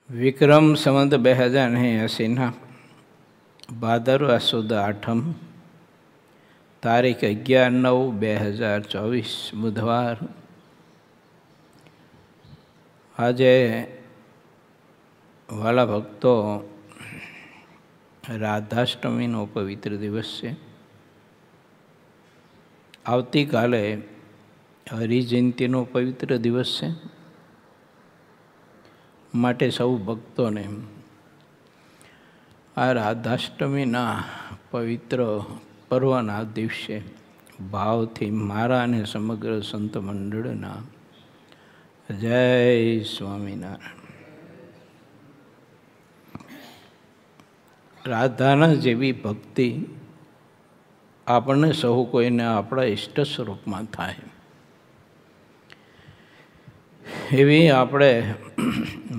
વિક્રમ સંવત 2080 ભાદરવા સુદ 8 તારીખ 11/9/2024 બુધવાર. આજે વાલા ભક્તો રાધાષ્ટમીનો પવિત્ર દિવસ છે. આવતીકાલે હરિજયંતીનો પવિત્ર દિવસ છે. માટે સૌ ભક્તોને આ રાધાષ્ટમીના પવિત્ર પર્વના દિવસે ભાવથી મારા અને સમગ્ર સંત મંડળના જય સ્વામિનારાયણ. રાધાના જેવી ભક્તિ આપણને સહુ કોઈને આપણા ઈષ્ટ સ્વરૂપમાં થાય એવી આપણે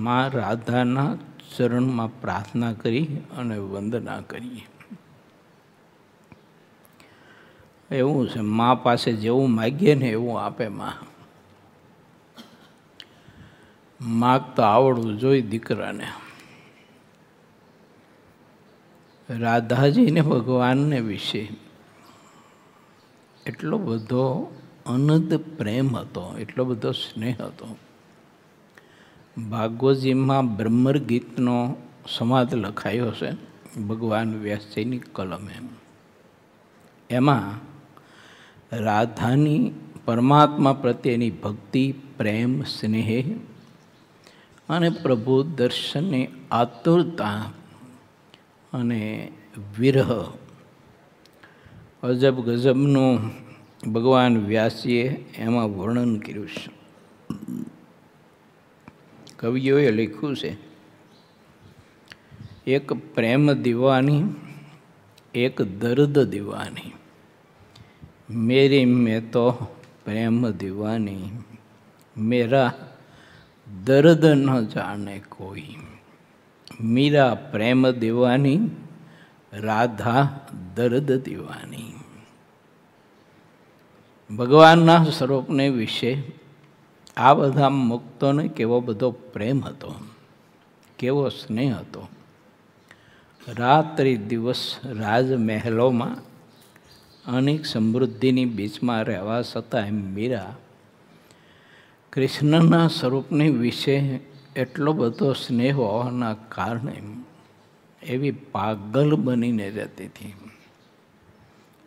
મા રાધાના ચરણમાં પ્રાર્થના કરી અને વંદના કરીએ. એવું છે, મા પાસે જેવું માગીએ ને એવું આપે મા. માગતા આવડવું જોઈએ દીકરાને. રાધાજીને ભગવાનને વિશે એટલો બધો અનંત પ્રેમ હતો, એટલો બધો સ્નેહ હતો. ભાગવતજીમાં બ્રહ્મર ગીતનો સંવાદ લખાયો છે ભગવાન વ્યાસજીની કલમે. એમાં રાધાની પરમાત્મા પ્રત્યેની ભક્તિ, પ્રેમ, સ્નેહ અને પ્રભુ દર્શનની આતુરતા અને વિરહ અજબ ગજબનું ભગવાન વ્યાસજીએ એમાં વર્ણન કર્યું છે. કવિઓએ લખ્યું છે, એક પ્રેમ દીવાની, એક દર્દ દીવાની, મેરી મેં તો પ્રેમ દીવાની, મેરા દર્દ ન જાને કોઈ. મીરા પ્રેમ દીવાની, રાધા દર્દ દીવાની. ભગવાનના સ્વરૂપને વિશે આ બધા મુક્તોને કેવો બધો પ્રેમ હતો, કેવો સ્નેહ હતો. રાત્રિ દિવસ રાજમહેલોમાં અનેક સમૃદ્ધિની બીચમાં રહેવા છતાં મીરા કૃષ્ણના સ્વરૂપની વિશે એટલો બધો સ્નેહ હોવાના કારણે એવી પાગલ બનીને રહેતી હતી,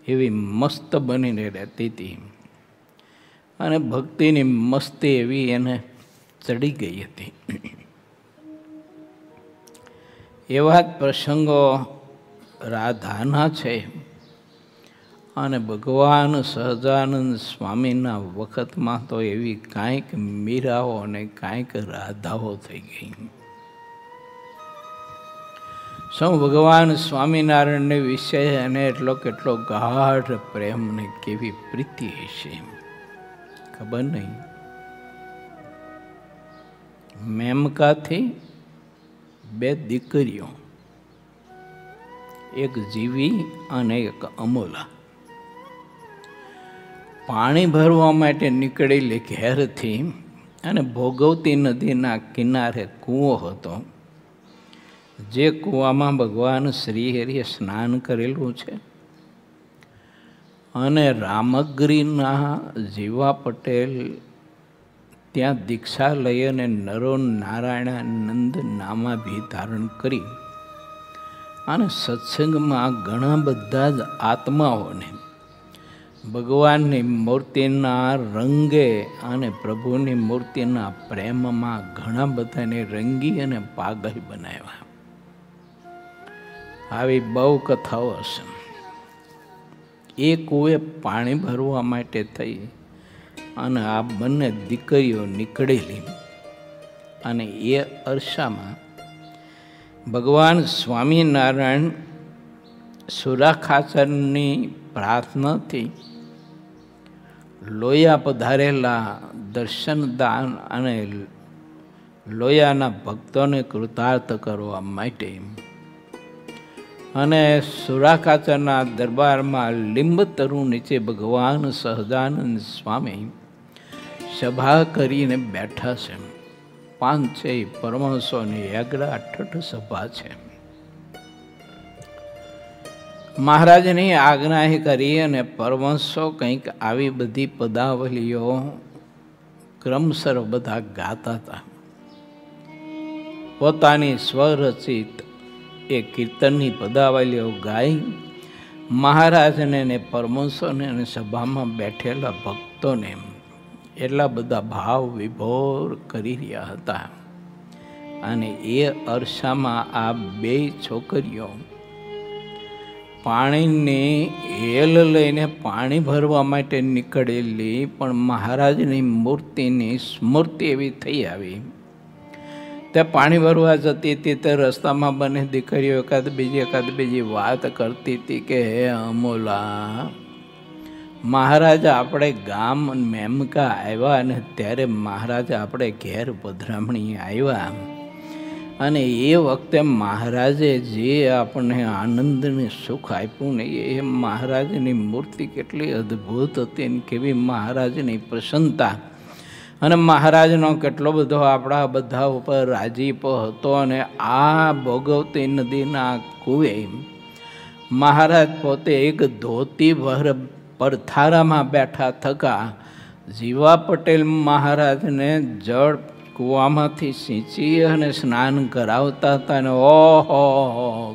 એવી મસ્ત બનીને રહેતી હતી અને ભક્તિની મસ્તી એવી એને ચડી ગઈ હતી. એવા જ પ્રસંગો રાધાના છે અને ભગવાન સહજાનંદ સ્વામીના વખતમાં તો એવી કાંઈક મીરાઓ અને કાંઈક રાધાઓ થઈ ગઈ. સૌ ભગવાન સ્વામિનારાયણને વિશે એને એટલો કેટલો ગાઢ પ્રેમ ને કેવી પ્રીતિ હશે ખબર નહીં. મેમકાથી 2 દીકરીઓ, એક જીવી અને એક અમોલા, પાણી ભરવા માટે નીકળેલી ઘેરથી અને ભોગવતી નદીના કિનારે કૂવો હતો. જે કૂવામાં ભગવાન શ્રીહરિએ સ્નાન કરેલું છે અને રામગીરીના જીવા પટેલ ત્યાં દીક્ષા લઈ અને નરો નારાયણાનંદ નામાભિ ધારણ કરી અને સત્સંગમાં ઘણા બધા જ આત્માઓને ભગવાનની મૂર્તિના રંગે અને પ્રભુની મૂર્તિના પ્રેમમાં ઘણા બધાને રંગી અને પાગલ બનાવ્યા. આવી બહુ કથાઓ હશે. એ કૂએ પાણી ભરવા માટે થઈ અને આ બંને દીકરીઓ નીકળેલી અને એ અરસામાં ભગવાન સ્વામિનારાયણ સુરાખાચરની પ્રાર્થનાથી લોયા પધારેલા દર્શનદાન અને લોયાના ભક્તોને કૃતાર્થ કરવા માટે અને સુરાખાચરના દરબારમાં લીંબતરુ નીચે ભગવાન સહજાનંદ સ્વામી સભા કરીને બેઠા છે. પાંચ છે એ પરમહંસોની યાગ્રા ઠઠ સભા છે. મહારાજની આજ્ઞા કરી અને પરમહંસો કંઈક આવી બધી પદાવલીઓ ક્રમસર બધા ગાતા હતા. પોતાની સ્વરચિત એ કીર્તનની પદાવલીઓ ગાઈ મહારાજને ને પરમહંસોને અને સભામાં બેઠેલા ભક્તોને એટલા બધા ભાવ વિભોર કરી રહ્યા હતા. અને એ અરસામાં આ બે છોકરીઓ પાણીની હેલ લઈને પાણી ભરવા માટે નીકળેલી, પણ મહારાજની મૂર્તિની સ્મૃતિ એવી થઈ આવી. તે પાણી ભરવા જતી હતી તે રસ્તામાં બંને દીકરીઓ એકાદ બીજી વાત કરતી હતી કે હે અમોલા, મહારાજ આપણે ગામ મેમકા આવ્યા અને ત્યારે મહારાજ આપણે ઘેર પધરામણી આવ્યા અને એ વખતે મહારાજે જે આપણને આનંદને સુખ આપ્યું ને એ મહારાજની મૂર્તિ કેટલી અદ્ભુત હતી અને કેવી મહારાજની પ્રસન્નતા અને મહારાજનો કેટલો બધો આપણા બધા ઉપર રાજીપો હતો. અને આ ભોગવતી નદીના કૂવે મહારાજ પોતે એક ધોતી ભર પરથારામાં બેઠા થકા જીવા પટેલ મહારાજને જળ કૂવામાંથી સિંચી અને સ્નાન કરાવતા હતા. અને ઓહો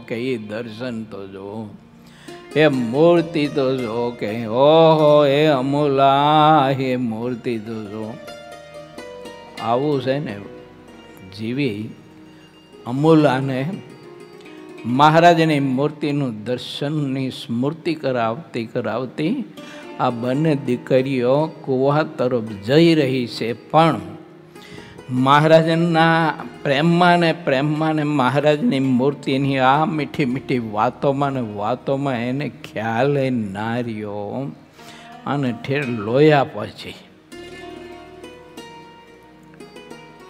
કે એ દર્શન તો જો, એ મૂર્તિ તો જો, કે ઓહો એ અમૂલા એ મૂર્તિ તો જો. આવું છે ને જીવી અમૂલાને મહારાજની મૂર્તિનું દર્શનની સ્મૃતિ કરાવતી આ બંને દીકરીઓ કૂવા તરફ જઈ રહી છે. પણ મહારાજના પ્રેમમાં ને મહારાજની મૂર્તિની આ મીઠી મીઠી વાતોમાં એને ખ્યાલ ના રહ્યો અને ઠેર લોયા પછી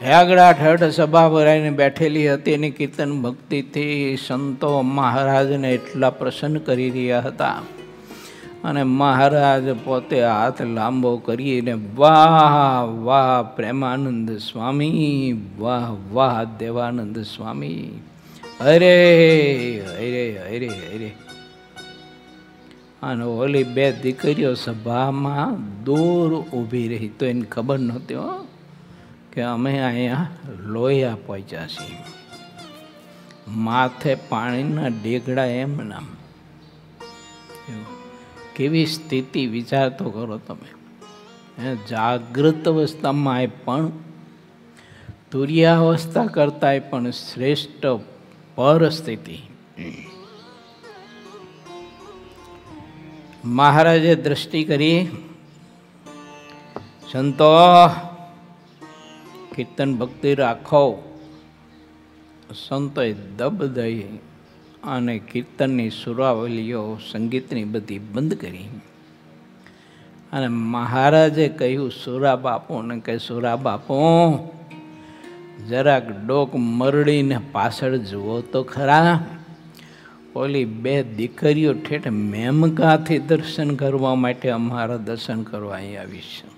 યાગડા ઠઠ સભા ભરાઈને બેઠેલી હતી. એની કીર્તન ભક્તિથી સંતો મહારાજને એટલા પ્રસન્ન કરી રહ્યા હતા અને મહારાજ પોતે હાથ લાંબો કરીને વાહ વાહ પ્રેમાનંદ સ્વામી, વાહ વાહ દેવાનંદ સ્વામી, હરે હરે હરે હરે. અને ઓલી બે દીકરીઓ સભામાં દૂર ઊભી રહી તો એને ખબર નહોતી કે અમે અહીંયા લોયા પહોંચ્યા છીએ. માથે પાણીના ડેગડા એમ નામ. કેવી સ્થિતિ વિચાર તો કરો તમે. જાગૃત અવસ્થામાં પણ તુર્યાવસ્થા કરતા પણ શ્રેષ્ઠ પરિસ્થિતિ. મહારાજે દ્રષ્ટિ કરી, સંતો કીર્તન ભક્તિ રાખો. સંતોએ દબ દઈ અને કીર્તનની સુરાવલીઓ સંગીતની બધી બંધ કરી અને મહારાજે કહ્યું સુરા બાપુને કે સુરા બાપુ જરાક ડોક મરડીને પાછળ જુઓ તો ખરા. ઓલી બે દીકરીઓ ઠેઠ મેમકાથી દર્શન કરવા માટે અમારા દર્શન કરવા અહીં આવી છે.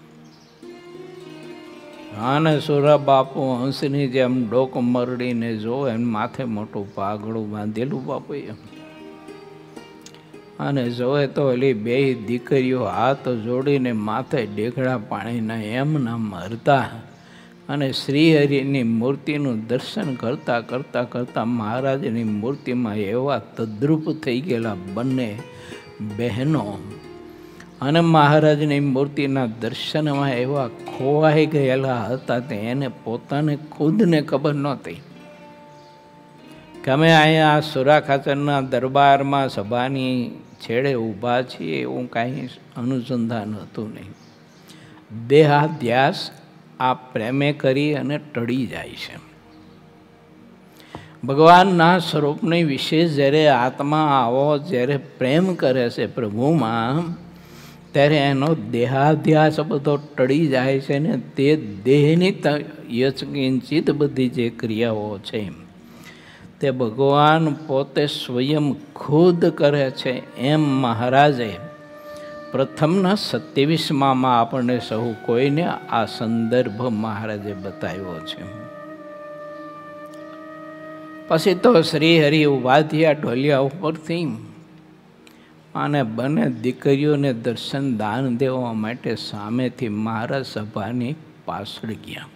અને સુરા બાપુ હંસની જેમ ડોક મરડીને જો એમ માથે મોટું પાઘડું બાંધેલું બાપુએ અને જોવે તો ઓલી બે દીકરીઓ હાથ જોડીને માથે ડેગડા પાણીના એમના મરતા અને શ્રીહરિની મૂર્તિનું દર્શન કરતા મહારાજની મૂર્તિમાં એવા તદ્રુપ થઈ ગયેલા બંને બહેનો અને મહારાજની મૂર્તિના દર્શનમાં એવા ખોવાઈ ગયેલા હતા તે એને પોતાને ખુદને ખબર નહોતી કે અમે અહીંયા સુરા ખાચરના દરબારમાં સભાની છેડે ઊભા છીએ એવું કાંઈ અનુસંધાન હતું નહીં. દેહાધ્યાસ આ પ્રેમે કરી અને ટળી જાય છે. ભગવાનના સ્વરૂપની વિશે જ્યારે આત્મા આવો જ્યારે પ્રેમ કરે છે પ્રભુમાં ત્યારે એનો દેહાધ્યાસ બધો ટળી જાય છે ને તે દેહની યચકિંચિત બધી જે ક્રિયાઓ છે તે ભગવાન પોતે સ્વયં ખુદ કરે છે. એમ મહારાજે પ્રથમના 27માં આપણને સહુ કોઈને આ સંદર્ભ મહારાજે બતાવ્યો છે. પછી તો શ્રી હરિ ઊભા થયા ઢોલિયા ઉપરથી અને બંને દીકરીઓને દર્શન દાન દેવા માટે સામેથી મહારાજ સભાની પાછળ ગયા.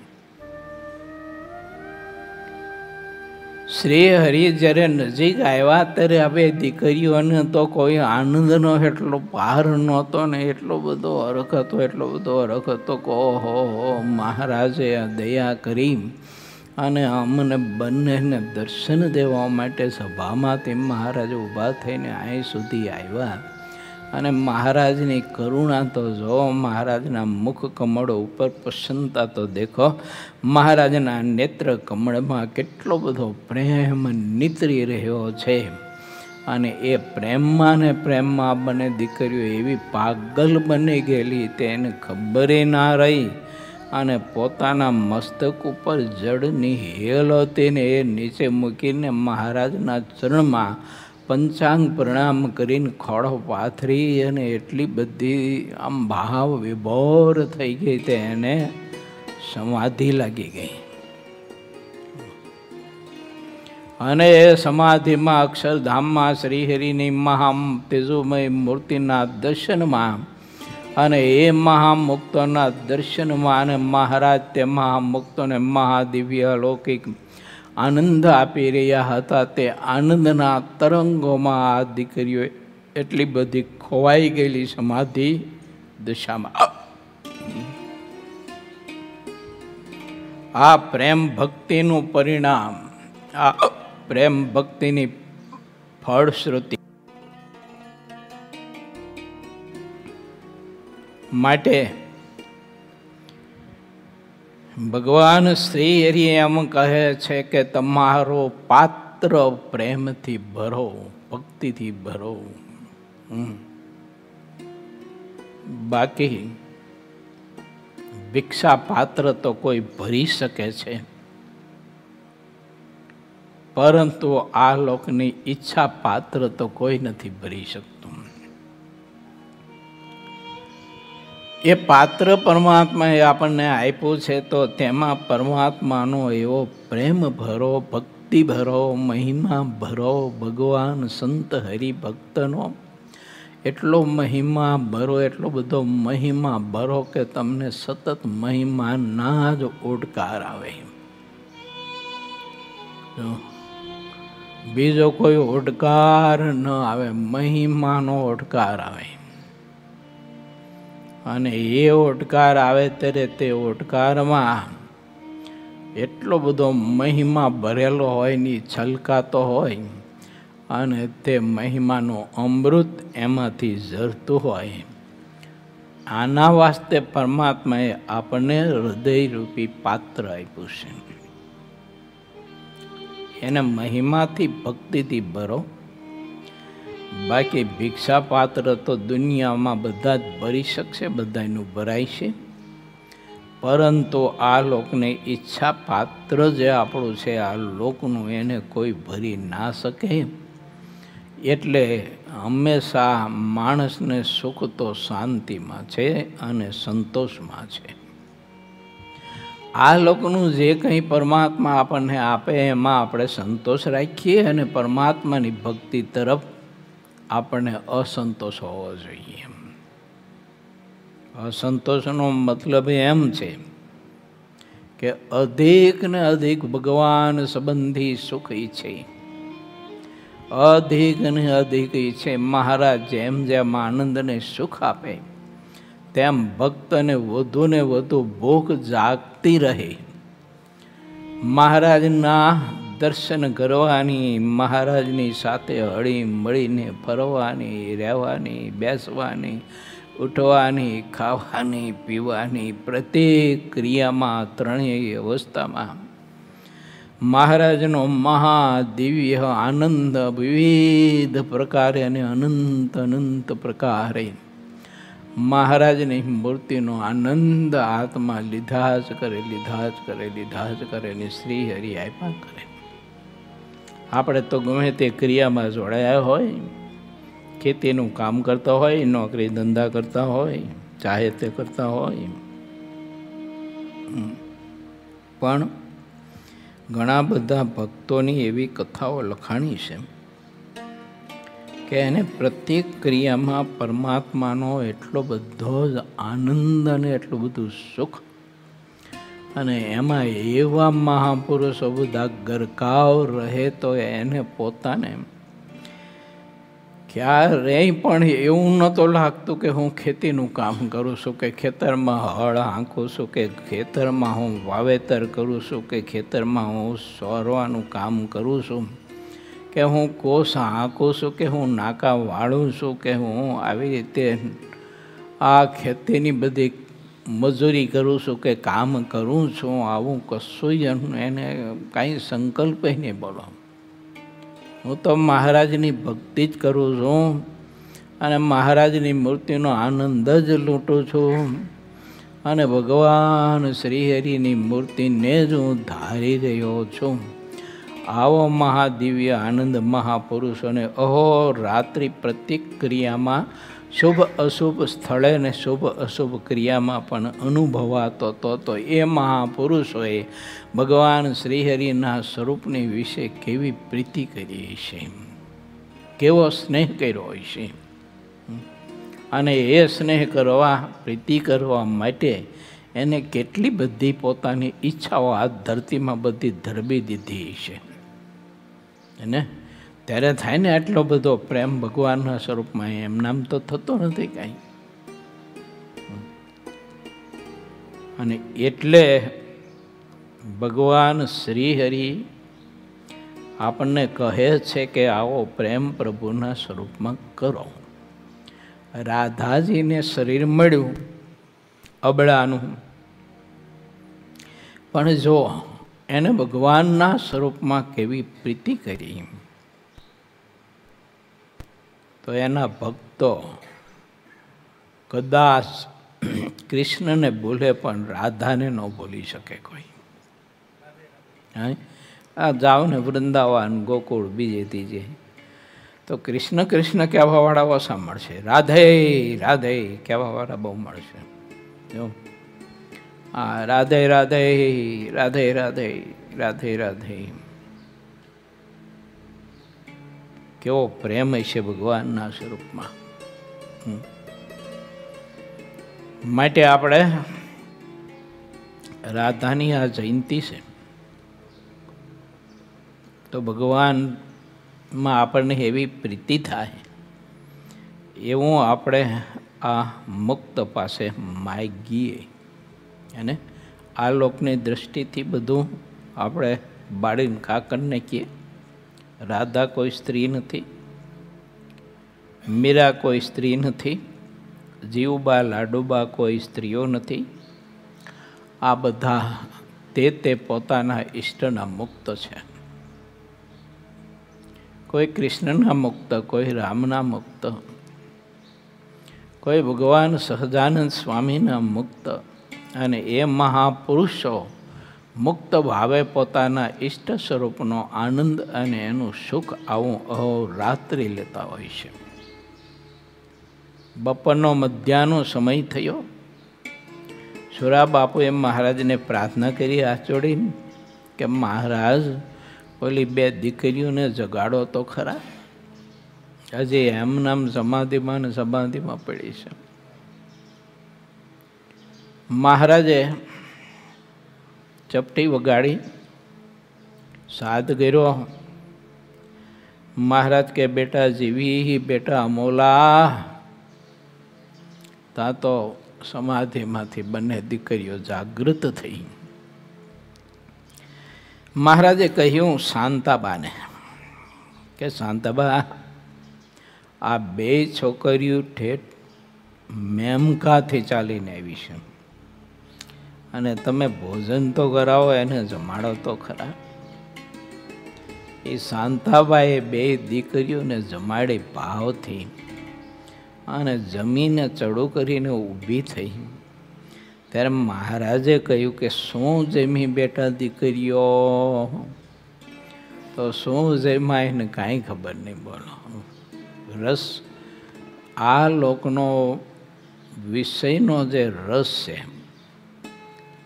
શ્રી હરિ જ્યારે નજીક આવ્યા ત્યારે હવે દીકરીઓને તો કોઈ આનંદનો એટલો પાર નહોતો ને એટલો બધો હરખ હતો, એટલો બધો હરખ હતો કે ઓહો મહારાજે દયા કરી અને અમને બંનેને દર્શન દેવા માટે સભામાંથી મહારાજ ઊભા થઈને અહીં સુધી આવ્યા. અને મહારાજની કરુણા તો જો, મહારાજના મુખ કમળ ઉપર પ્રસન્નતા તો દેખો, મહારાજના નેત્ર કમળમાં કેટલો બધો પ્રેમ નીતરી રહ્યો છે. અને એ પ્રેમમાં ને પ્રેમમાં બંને દીકરીઓ એવી પાગલ બની ગયેલી તેને ખબર ના રહી. અને પોતાના મસ્તક ઉપર જળની હેલ હતી ને એ નીચે મૂકીને મહારાજના ચરણમાં પંચાંગ પ્રણામ કરીને ખોળો પાથરી અને એટલી બધી આમ ભાવ વિભોર થઈ ગઈ તે એને સમાધિ લાગી ગઈ. અને એ સમાધિમાં અક્ષરધામમાં શ્રીહરિની મહા તેજોમય મૂર્તિના દર્શનમાં અને એ મહામુક્તોના દર્શનમાં અને મહારાજ તે મહામુક્તોને મહાદિવ્ય અલૌકિક આનંદ આપી રહ્યા હતા. તે આનંદના તરંગોમાં આ દીકરીઓ એટલી બધી ખોવાઈ ગયેલી સમાધિ દશામાં. આ પ્રેમ ભક્તિનું પરિણામ, આ પ્રેમ ભક્તિની ફળશ્રુતિ માટે ભગવાન શ્રી હરિ એમ કહે છે કે તમારો પાત્ર પ્રેમથી ભરો, ભક્તિથી ભરો. બાકી ભિક્ષા પાત્ર તો કોઈ ભરી શકે છે, પરંતુ આ લોકની ઈચ્છા પાત્ર તો કોઈ નથી ભરી શકતું. એ પાત્ર પરમાત્માએ આપણને આપ્યું છે તો તેમાં પરમાત્માનો એવો પ્રેમ ભરો, ભક્તિ ભરો, મહિમા ભરો. ભગવાન સંત હરિભક્તનો એટલો મહિમા ભરો, એટલો બધો મહિમા ભરો કે તમને સતત મહિમાના જ ઓડકાર આવે. બીજો કોઈ ઓડકાર ન આવે, મહિમાનો ઓડકાર આવે. અને એ ઓડકાર આવે ત્યારે તે ઓડકારમાં એટલો બધો મહિમા ભરેલો હોય ને છલકાતો હોય અને તે મહિમાનું અમૃત એમાંથી ઝરતું હોય. આના વાસ્તે પરમાત્માએ આપણને હૃદયરૂપી પાત્ર આપ્યું છે. એને મહિમાથી ભક્તિથી ભરો. બાકી ભિક્ષા પાત્ર તો દુનિયામાં બધા જ ભરી શકશે, બધાનું ભરાય છે, પરંતુ આ લોકની ઈચ્છા પાત્ર જે આપણું છે આ લોકનું એને કોઈ ભરી ના શકે. એટલે હંમેશા માણસને સુખ તો શાંતિમાં છે અને સંતોષમાં છે. આ લોકનું જે કંઈ પરમાત્મા આપણને આપે એમાં આપણે સંતોષ રાખીએ અને પરમાત્માની ભક્તિ તરફ આપણને અસંતોષ હોવો જોઈએ. અસંતોષનો મતલબ એમ છે કે અધિક ને અધિક ભગવાન સંબંધી સુખ ઈચ્છે, અધિક ને અધિક ઈચ્છે. મહારાજ જેમ જેમ આનંદને સુખ આપે તેમ ભક્તને વધુ ને વધુ ભૂખ જાગતી રહે. મહારાજના દર્શન કરવાની, મહારાજની સાથે હળી મળીને ફરવાની, રહેવાની, બેસવાની, ઉઠવાની, ખાવાની, પીવાની, પ્રત્યેક ક્રિયામાં, ત્રણેય અવસ્થામાં મહારાજનો મહાદિવ્ય આનંદ વિવિધ પ્રકારે અને અનંત અનંત પ્રકારે મહારાજની મૂર્તિનો આનંદ આત્મા લીધા જ કરે, લીધા જ કરે, લીધા જ કરે ને શ્રી હરિ આપ્યા કરે. આપણે તો ગમે તે ક્રિયામાં જોડાયા હોય, ખેતીનું કામ કરતા હોય, નોકરી ધંધા કરતા હોય, ચાહે તે કરતા હોય, પણ ઘણા બધા ભક્તોની એવી કથાઓ લખાણી છે કે એને પ્રત્યેક ક્રિયામાં પરમાત્માનો એટલો બધો જ આનંદ અને એટલું બધું સુખ, અને એમાં એવા મહાપુરુષો બધા ગરકાવ રહે તો એને પોતાને ક્યારેય પણ એવું નહોતું લાગતું કે હું ખેતીનું કામ કરું છું, કે ખેતરમાં હળ હાંકું છું, કે ખેતરમાં હું વાવેતર કરું છું, કે ખેતરમાં હું સોરવાનું કામ કરું છું, કે હું કોસ હાંકું છું, કે હું નાકા વાળું છું, કે હું આવી રીતે આ ખેતીની બધી મજૂરી કરું છું, કે કામ કરું છું. આવું કશું એને કાંઈ સંકલ્પ નહીં બોલો. હું તો મહારાજની ભક્તિ જ કરું છું અને મહારાજની મૂર્તિનો આનંદ જ લૂંટું છું અને ભગવાન શ્રીહરિની મૂર્તિને જ હું ધારી રહ્યો છું. આવો મહાદિવ્ય આનંદ મહાપુરુષોને અહોરાત્રિ પ્રત્યેક ક્રિયામાં શુભ અશુભ સ્થળે ને શુભ અશુભ ક્રિયામાં પણ અનુભવાતો તો એ મહાપુરુષોએ ભગવાન શ્રીહરિના સ્વરૂપની વિશે કેવી પ્રીતિ કરી છે, કેવો સ્નેહ કર્યો હોય છે. અને એ સ્નેહ કરવા, પ્રીતિ કરવા માટે એને કેટલી બધી પોતાની ઈચ્છાઓ આ ધરતીમાં બધી ધરબી દીધી છે. અને ત્યારે થાય ને આટલો બધો પ્રેમ ભગવાનના સ્વરૂપમાં, એમ નામ તો થતો નથી કાંઈ. અને એટલે ભગવાન શ્રીહરિ આપણને કહે છે કે આવો પ્રેમ પ્રભુના સ્વરૂપમાં કરો. રાધાજીને શરીર મળ્યું અબળાનું, પણ જો એને ભગવાનના સ્વરૂપમાં કેવી પ્રીતિ કરી તો એના ભક્તો કદાચ કૃષ્ણને ભૂલે પણ રાધાને ન ભૂલી શકે કોઈ. આ જાઓ ને વૃંદાવન, ગોકુળ, બીજે ત્રીજે તો કૃષ્ણ કૃષ્ણ કહેવાવાળા ઓછા મળશે, રાધે રાધે કહેવાવાળા બહુ મળશે. જો હા, રાધે રાધે રાધે રાધે રાધે રાધે, કેવો પ્રેમ છે ભગવાનના સ્વરૂપમાં. માટે આપણે રાધાની આ જયંતિ છે તો ભગવાનમાં આપણને એવી પ્રીતિ થાય એવું આપણે આ મુક્ત પાસે માગીએ. અને આ લોકની દૃષ્ટિથી બધું આપણે બાળીને કાકર નાખીએ. રાધા કોઈ સ્ત્રી નથી, મીરા કોઈ સ્ત્રી નથી, જીવબા લાડુબા કોઈ સ્ત્રીઓ નથી. આ બધા તે પોતાના ઈષ્ટના મુક્ત છે. કોઈ કૃષ્ણના મુક્ત, કોઈ રામના મુક્ત, કોઈ ભગવાન સહજાનંદ સ્વામીના મુક્ત. અને એ મહાપુરુષો મુક્ત ભાવે પોતાના ઈષ્ટ સ્વરૂપનો આનંદ અને એનું સુખ આવું અહોરાત્રિ લેતા હોય છે. બપોરનો મધ્યાહનો સમય થયો, સુરા બાપુએ મહારાજને પ્રાર્થના કરી હાથ જોડીને કે મહારાજ ઓલી બે દીકરીઓને જગાડો તો ખરા, હજી એમનામ સમાધિમાં ને સમાધિમાં પડી છે. મહારાજે ચપટી વગાડી સાદ કર્યો. મહારાજ કે બેટા જીવી, બેટા અમોલા. તા તો સમાધિમાંથી બંને દીકરીઓ જાગૃત થઈ. મહારાજે કહ્યું શાંતાબાને કે શાંતાબા, આ બે છોકરીઓ ઠેઠ મેમકાથી ચાલીને આવી છે અને તમે ભોજન તો કરાવો, એને જમાડો તો ખરા. એ શાંતાબાએ બે દીકરીઓને જમાડી ભાવથી અને જમીને ચડું કરીને ઊભી થઈ. ત્યારે મહારાજે કહ્યું કે શું જમી બેટા દીકરીઓ? તો શું જમ્યા એને કાંઈ ખબર નહીં. બોલો, રસ આ લોકનો વિષયનો જે રસ છે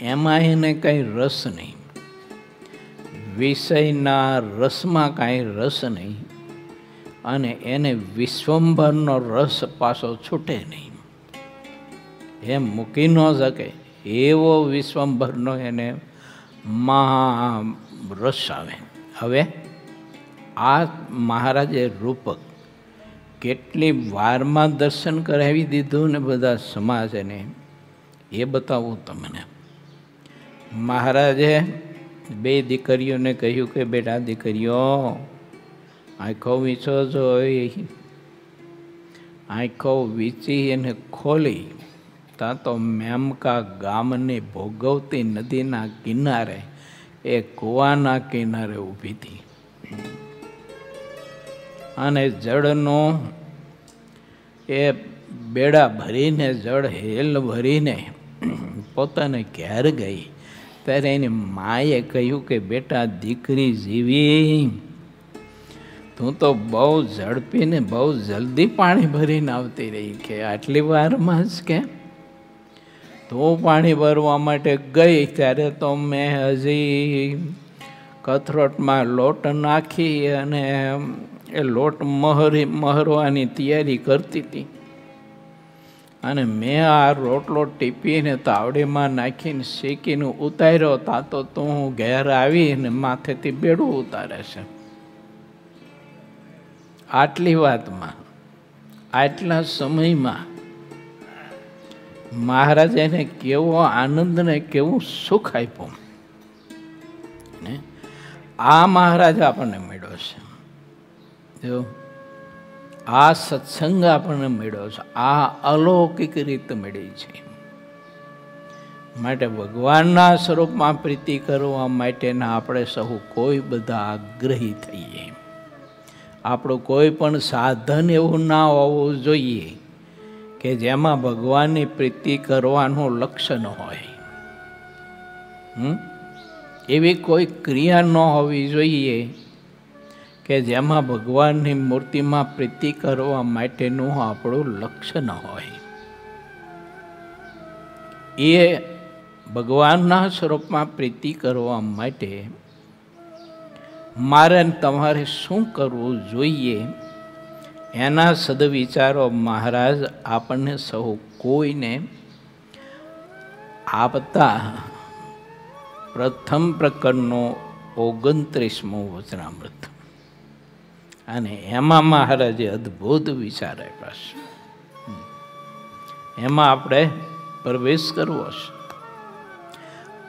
એમાં એને કંઈ રસ નહીં. વિષયના રસમાં કાંઈ રસ નહીં અને એને વિશ્વંભરનો રસ પાછો છૂટે નહીં, એમ મૂકી ન શકે એવો વિશ્વંભરનો એને મહા રસ આવે. હવે આ મહારાજે રૂપક કેટલી વારમાં દર્શન કરાવી દીધું ને બધા સમાજને, એ બતાવું તમને. મહારાજે બે દીકરીઓને કહ્યું કે બેટા દીકરીઓ, આંખો વીંચો જોઈ. આંખો વીંચી અને ખોલી ત્યાં તો મેમકા ગામની ભોગવતી નદીના કિનારે એ કૂવાના કિનારે ઊભી હતી અને જળનો એ બેડા ભરીને જળ હેલ ભરીને પોતાને ઘેર ગઈ. ત્યારે એની માએ કહ્યું કે બેટા દીકરી જીવી, તું તો બહુ ઝડપીને બહુ જલ્દી પાણી ભરીને આવતી રહી, કે આટલી વારમાં જ કે તું પાણી ભરવા માટે ગઈ ત્યારે તો મેં હજી કથરોટમાં લોટ નાખી અને એ લોટ મહરવાની તૈયારી કરતી હતી અને મેં આ રોટલો ટીપીને તાવડીમાં નાખીને શેકીને ઉતાર્યો. તા તો તું ઘેર આવીને માથેથી બેડું ઉતારે છે. આટલી વાતમાં, આટલા સમયમાં મહારાજાને કેવો આનંદ ને કેવું સુખ આપ્યું ને. આ મહારાજ આપણને મળ્યો છે. જો આ સત્સંગ આપણને મળ્યો છે, આ અલૌકિક રીત મળી છે. માટે ભગવાનના સ્વરૂપમાં પ્રીતિ કરવા માટેના આપણે સહુ કોઈ બધા આગ્રહી થઈએ. આપણું કોઈ પણ સાધન એવું ના હોવું જોઈએ કે જેમાં ભગવાનની પ્રીતિ કરવાનું લક્ષ્ય ન હોય. એવી કોઈ ક્રિયા ન હોવી જોઈએ કે જેમાં ભગવાનની મૂર્તિમાં પ્રીતિ કરવા માટેનું આપણું લક્ષ્ય ન હોય. એ ભગવાનના સ્વરૂપમાં પ્રીતિ કરવા માટે મારે તમારે શું કરવું જોઈએ એના સદવિચારો મહારાજ આપણને સૌ કોઈને આપતા પ્રથમ પ્રકરણનો 29મો વચનામૃત. અને એમાં મહારાજે અદ્ભુત વિચાર આપ્યા છે. એમાં આપણે પ્રવેશ કરવો છે,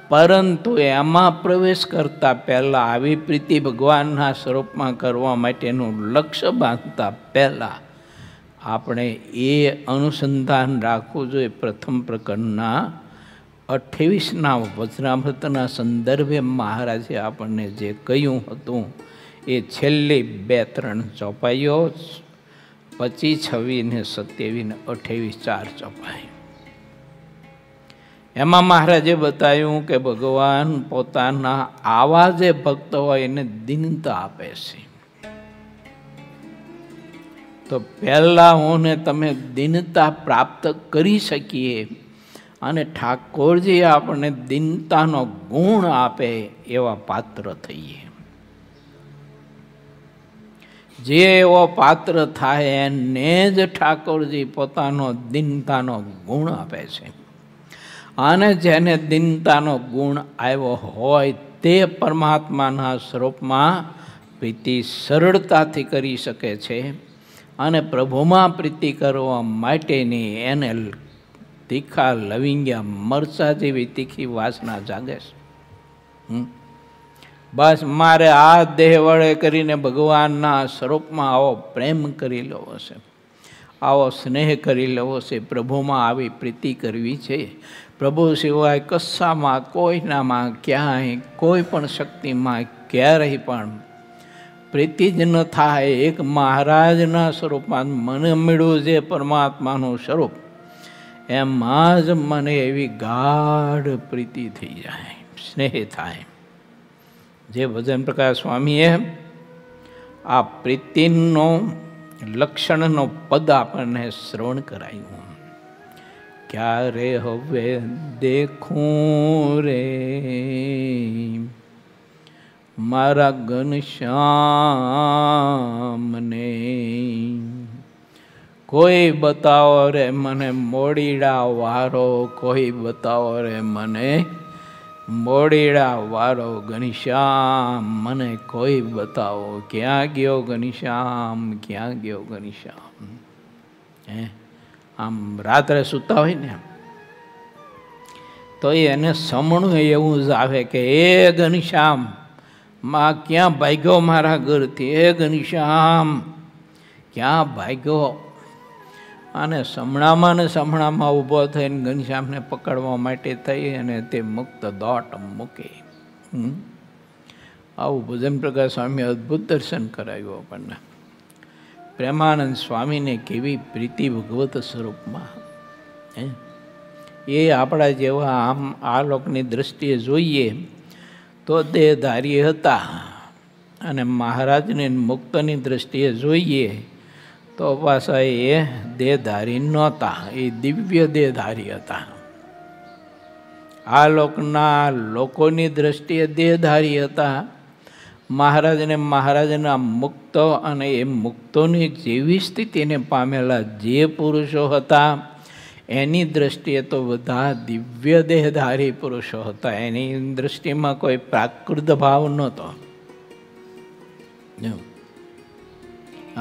પરંતુ એમાં પ્રવેશ કરતા પહેલા આવી પ્રીતિ ભગવાનના સ્વરૂપમાં કરવા માટેનું લક્ષ્ય બાંધતા પહેલા આપણે એ અનુસંધાન રાખવું જોઈએ. પ્રથમ પ્રકરણના 28ના વચનામૃતના સંદર્ભે મહારાજે આપણને જે કહ્યું હતું એ છેલ્લી 2-3 ચોપાઈઓ 25, 26 ને 27 ને 28 4 ચોપાઈ. એમાં મહારાજે બતાવ્યું કે ભગવાન પોતાના આવા જે ભક્ત હોય એને દીનતા આપે છે. તો પહેલા હું ને તમે દીનતા પ્રાપ્ત કરી શકીએ અને ઠાકોરજી આપણને દીનતાનો ગુણ આપે એવા પાત્ર થઈએ. જે એવો પાત્ર થાય એને જ ઠાકોરજી પોતાનો દીનતાનો ગુણ આપે છે. અને જેને દીનતાનો ગુણ આવ્યો હોય તે પરમાત્માના સ્વરૂપમાં પ્રીતિ સરળતાથી કરી શકે છે. અને પ્રભુમાં પ્રીતિ કરવા માટેની એને તીખા લવિંગિયા મરચા જેવી તીખી વાસના જાગે છે. બસ મારે આ દેહ વડે કરીને ભગવાનના સ્વરૂપમાં આવો પ્રેમ કરી લેવો છે, આવો સ્નેહ કરી લેવો છે, પ્રભુમાં આવી પ્રીતિ કરવી છે. પ્રભુ સિવાય કશામાં કોઈનામાં ક્યાંય કોઈ પણ શક્તિમાં ક્યારેય પણ પ્રીતિ જ ન થાય. એક મહારાજના સ્વરૂપમાં મને મળ્યું જે પરમાત્માનું સ્વરૂપ, એમાં જ મને એવી ગાઢ પ્રીતિ થઈ જાય, સ્નેહ થાય. જે ભજન પ્રકાશ સ્વામીએ આ પ્રીતિનો લક્ષણનો પદ આપણને શ્રવણ કરાયું. ક્યારે હવે દેખું રે મારા ઘનશ્યામને. કોઈ બતાવો રે મને મોડીડા વારો, કોઈ બતાવો રે મને મોડીડા વારો, ઘનશ્યામ મને કોઈ બતાવો. ક્યાં ગયો ઘનશ્યામ, ક્યાં ગયો ઘનશ્યામ? હે આમ રાત્રે સૂતા હોય ને તો એને સમણું એવું જ આવે કે એ ઘનશ્યામ માં ક્યાં ભાગ્યો મારા ઘરથી, એ ઘનશ્યામ ક્યાં ભાગ્યો? અને સમણામાં ને સમણામાં ઊભો થઈને ઘનશ્યામને પકડવા માટે થઈ અને તે મુક્ત દોટ મૂકે. આવું ભજન પ્રકાશ સ્વામી અદ્ભુત દર્શન કરાવ્યું આપણને. પ્રેમાનંદ સ્વામીને કેવી પ્રીતિ ભગવત સ્વરૂપમાં. એ આપણા જેવા આમ આ લોકની દ્રષ્ટિએ જોઈએ તો દેહધારી હતા, અને મહારાજને મુક્તની દ્રષ્ટિએ જોઈએ તો પાછા એ દેહધારી નહોતા, એ દિવ્ય દેહધારી હતા. આ લોકના લોકોની દ્રષ્ટિએ દેહધારી હતા. મહારાજના મુક્ત અને એ મુક્તોની જેવી સ્થિતિને પામેલા જે પુરુષો હતા એની દ્રષ્ટિએ તો બધા દિવ્ય દેહધારી પુરુષો હતા. એની દ્રષ્ટિમાં કોઈ પ્રાકૃત ભાવ નહોતો.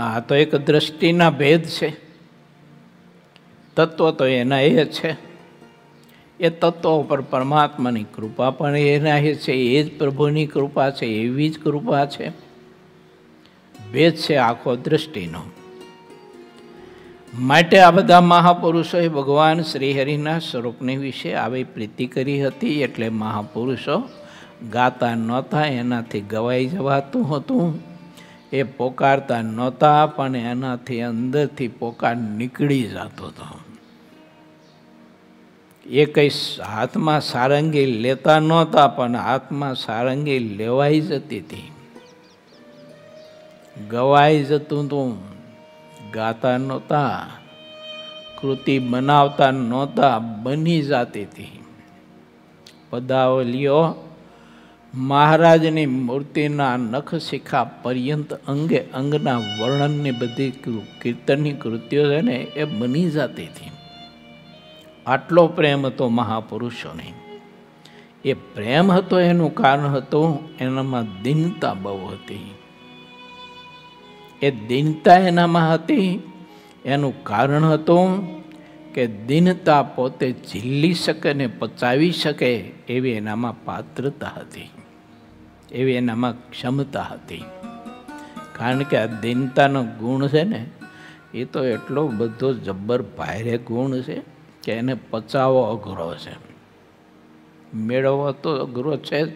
આ તો એક દ્રષ્ટિના ભેદ છે. તત્વ તો એના એ છે. એ તત્વો પર પરમાત્માની કૃપા પણ એના એ છે. એ જ પ્રભુની કૃપા છે, એવી જ કૃપા છે. ભેદ છે આખો દ્રષ્ટિનો. માટે આ બધા મહાપુરુષોએ ભગવાન શ્રીહરિના સ્વરૂપની વિશે આવી પ્રીતિ કરી હતી. એટલે મહાપુરુષો ગાતા નહોતા, એનાથી ગવાઈ જવાતું હતું. એ પોકારતા નહોતા, પણ એનાથી અંદરથી પોકાર નીકળી જતો હતો. એ કંઈ હાથમાં સારંગી લેતા નહોતા, પણ હાથમાં સારંગી લેવાઈ જતી હતી, ગવાઈ જતું હતું. ગાતા નહોતા, કૃતિ બનાવતા નહોતા, બની જતી હતી. પદાવલીઓ મહારાજની મૂર્તિના નખશિખા પર્યંત અંગે અંગના વર્ણનની બધી કીર્તનની કૃતિઓ છે ને એ બની જતી હતી. આટલો પ્રેમ હતો મહાપુરુષોને. એ પ્રેમ હતો એનું કારણ હતું એનામાં દીનતા બહુ હતી. એ દીનતા એનામાં હતી એનું કારણ હતું કે દીનતા પોતે ઝીલી શકે ને પચાવી શકે એવી એનામાં પાત્રતા હતી, એવી એનામાં ક્ષમતા હતી. કારણ કે આ દીનતાનો ગુણ છે ને એ તો એટલો બધો જબ્બર ભારે ગુણ છે કે એને પચાવવો અઘરો છે. મેળવવો તો અઘરો છે જ,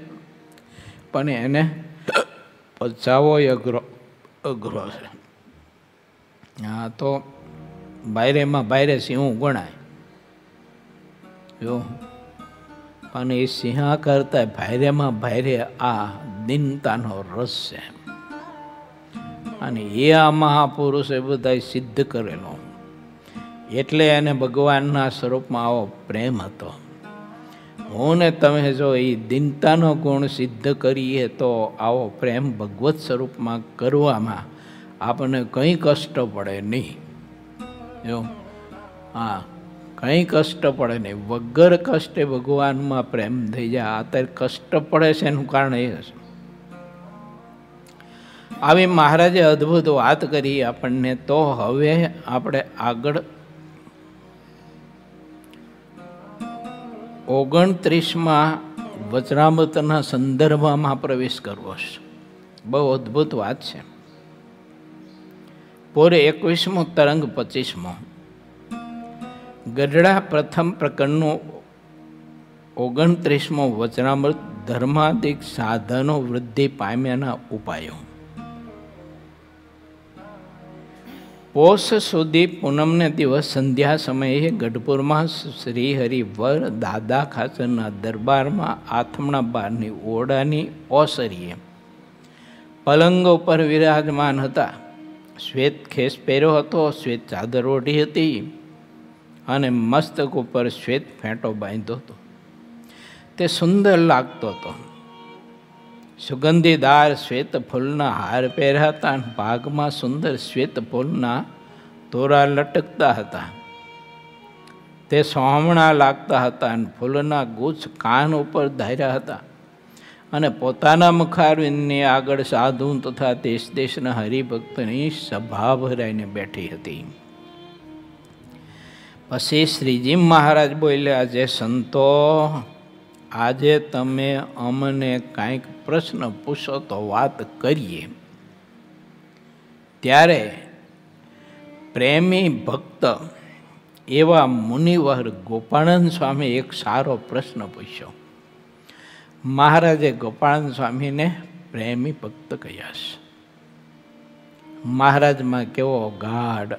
પણ એને પચાવવો અઘરો છે. હા તો બાયરેમાં બાયરે સિંહ ગણાય જો, અને એ સિંહા કરતા ભાયરેમાં ભાયરે આ દીનતાનો રસ છે. અને એ આ મહાપુરુષે બધા સિદ્ધ કરેલો. એટલે એને ભગવાનના સ્વરૂપમાં આવો પ્રેમ હતો. હું ને તમે જો એ દીનતાનો ગુણ સિદ્ધ કરીએ તો આવો પ્રેમ ભગવત સ્વરૂપમાં કરવામાં આપણને કંઈ કષ્ટ પડે નહીં. જો હા, કંઈ કષ્ટ પડે નહીં. વગર કષ્ટે ભગવાનમાં પ્રેમ થઈ જાય. અત્યારે કષ્ટ પડે છે એનું કારણ એ છે. આવી મહારાજે અદ્ભુત વાત કરી આપણને. તો હવે આપણે આગળ 29માં વચનામૃતના સંદર્ભમાં પ્રવેશ કરવો છે. બહુ અદ્ભુત વાત છે. પૂરે 21મો તરંગ 25મો. ગઢડા પ્રથમ પ્રકરણનું 29મો વચનામૃત ધર્માદિક સાધનો વૃદ્ધિ પામ્યાના ઉપાયો. પોષ સુધી પૂનમને દિવસ સંધ્યા સમયે ગઢપુરમાં શ્રી હરિવર દાદા ખાચરના દરબારમાં આથમણા બારની ઓરડાની ઓસરીએ પલંગ ઉપર વિરાજમાન હતા. શ્વેત ખેસ પહેર્યો હતો, શ્વેત ચાદર ઓઢી હતી અને મસ્તક ઉપર શ્વેત ફેંટો બાંધ્યો હતો. તે સુંદર લાગતો હતો. સુગંધીદાર શ્વેત ફૂલના હાર પહેર્યા હતા અને ભાગમાં સુંદર શ્વેત ફૂલના તોરા લટકતા હતા. તે સોહમણા લાગતા હતા અને ફૂલના ગુચ્છ કાન ઉપર ધાર્યા હતા અને પોતાના મુખારવિંદની આગળ સાધુ તથા દેશ દેશના હરિભક્તની સભા ભરાઈને બેઠી હતી. પછી શ્રીજી મહારાજ બોલ્યા, જે સંતો, આજે તમે અમને કાંઈક પ્રશ્ન પૂછો તો વાત કરીએ. ત્યારે પ્રેમી ભક્ત એવા મુનિવર ગોપાળાનંદ સ્વામી એક સારો પ્રશ્ન પૂછ્યો. મહારાજે ગોપાળાનંદ સ્વામીને પ્રેમી ભક્ત કહ્યા છે. મહારાજમાં કેવો અગાઢ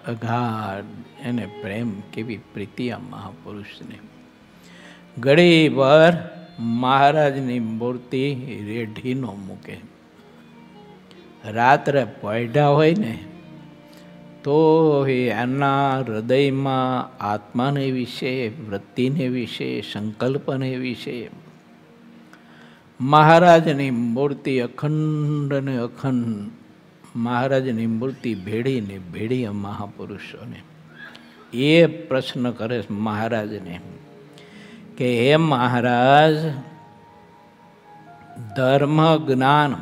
એને પ્રેમ, કેવી પ્રીતિ આ મહાપુરુષને. ઘડીભર મહારાજની મૂર્તિ રેઢી ન મૂકે. રાત્રે પડ્યા હોય ને તો એના હૃદયમાં આત્માને વિશે, વૃત્તિને વિશે, સંકલ્પને વિશે મહારાજની મૂર્તિ અખંડ ને અખંડ, મહારાજની મૂર્તિ ભેળી ને ભેળી મહાપુરુષોને એ પ્રશ્ન કરે મહારાજને કે હે મહારાજ, ધર્મ, જ્ઞાન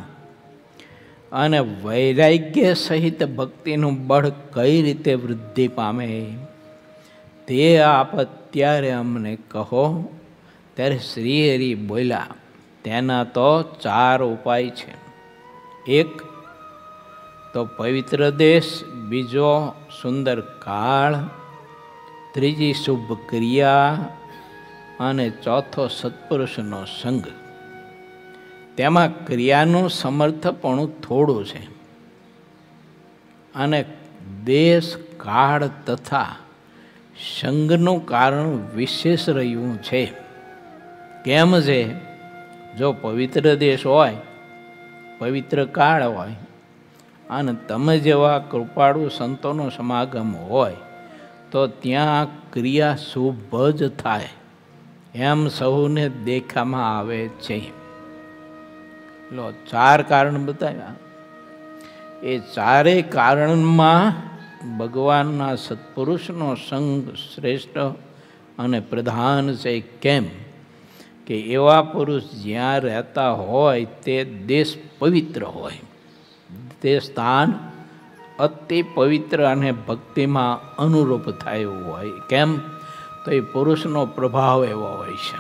અને વૈરાગ્ય સહિત ભક્તિનું બળ કઈ રીતે વૃદ્ધિ પામે તે આપ અત્યારે અમને કહો. ત્યારે શ્રીહરિ બોલ્યા, તેના તો 4 ઉપાય છે. એક તો પવિત્ર દેશ, બીજો સુંદર કાળ, ત્રીજી શુભ ક્રિયા અને ચોથો સત્પુરુષનો સંગ. તેમાં ક્રિયાનું સમર્થપણું થોડું છે અને દેશ, કાળ તથા સંગનું કારણ વિશેષ રહ્યું છે. કેમ છે? જો પવિત્ર દેશ હોય, પવિત્ર કાળ હોય અને તમે જેવા કૃપાળુ સંતોનો સમાગમ હોય તો ત્યાં ક્રિયા શુભ જ થાય એમ સૌને દેખામાં આવે છે. 4 કારણ બતાવ્યા. એ 4 કારણમાં ભગવાનના સત્પુરુષનો સંગ શ્રેષ્ઠ અને પ્રધાન છે. કેમ કે એવા પુરુષ જ્યાં રહેતા હોય તે દેશ પવિત્ર હોય, તે સ્થાન અતિ પવિત્ર અને ભક્તિમાં અનુરૂપ થાય એવું હોય. કેમ તો એ પુરુષનો પ્રભાવ એવો હોય છે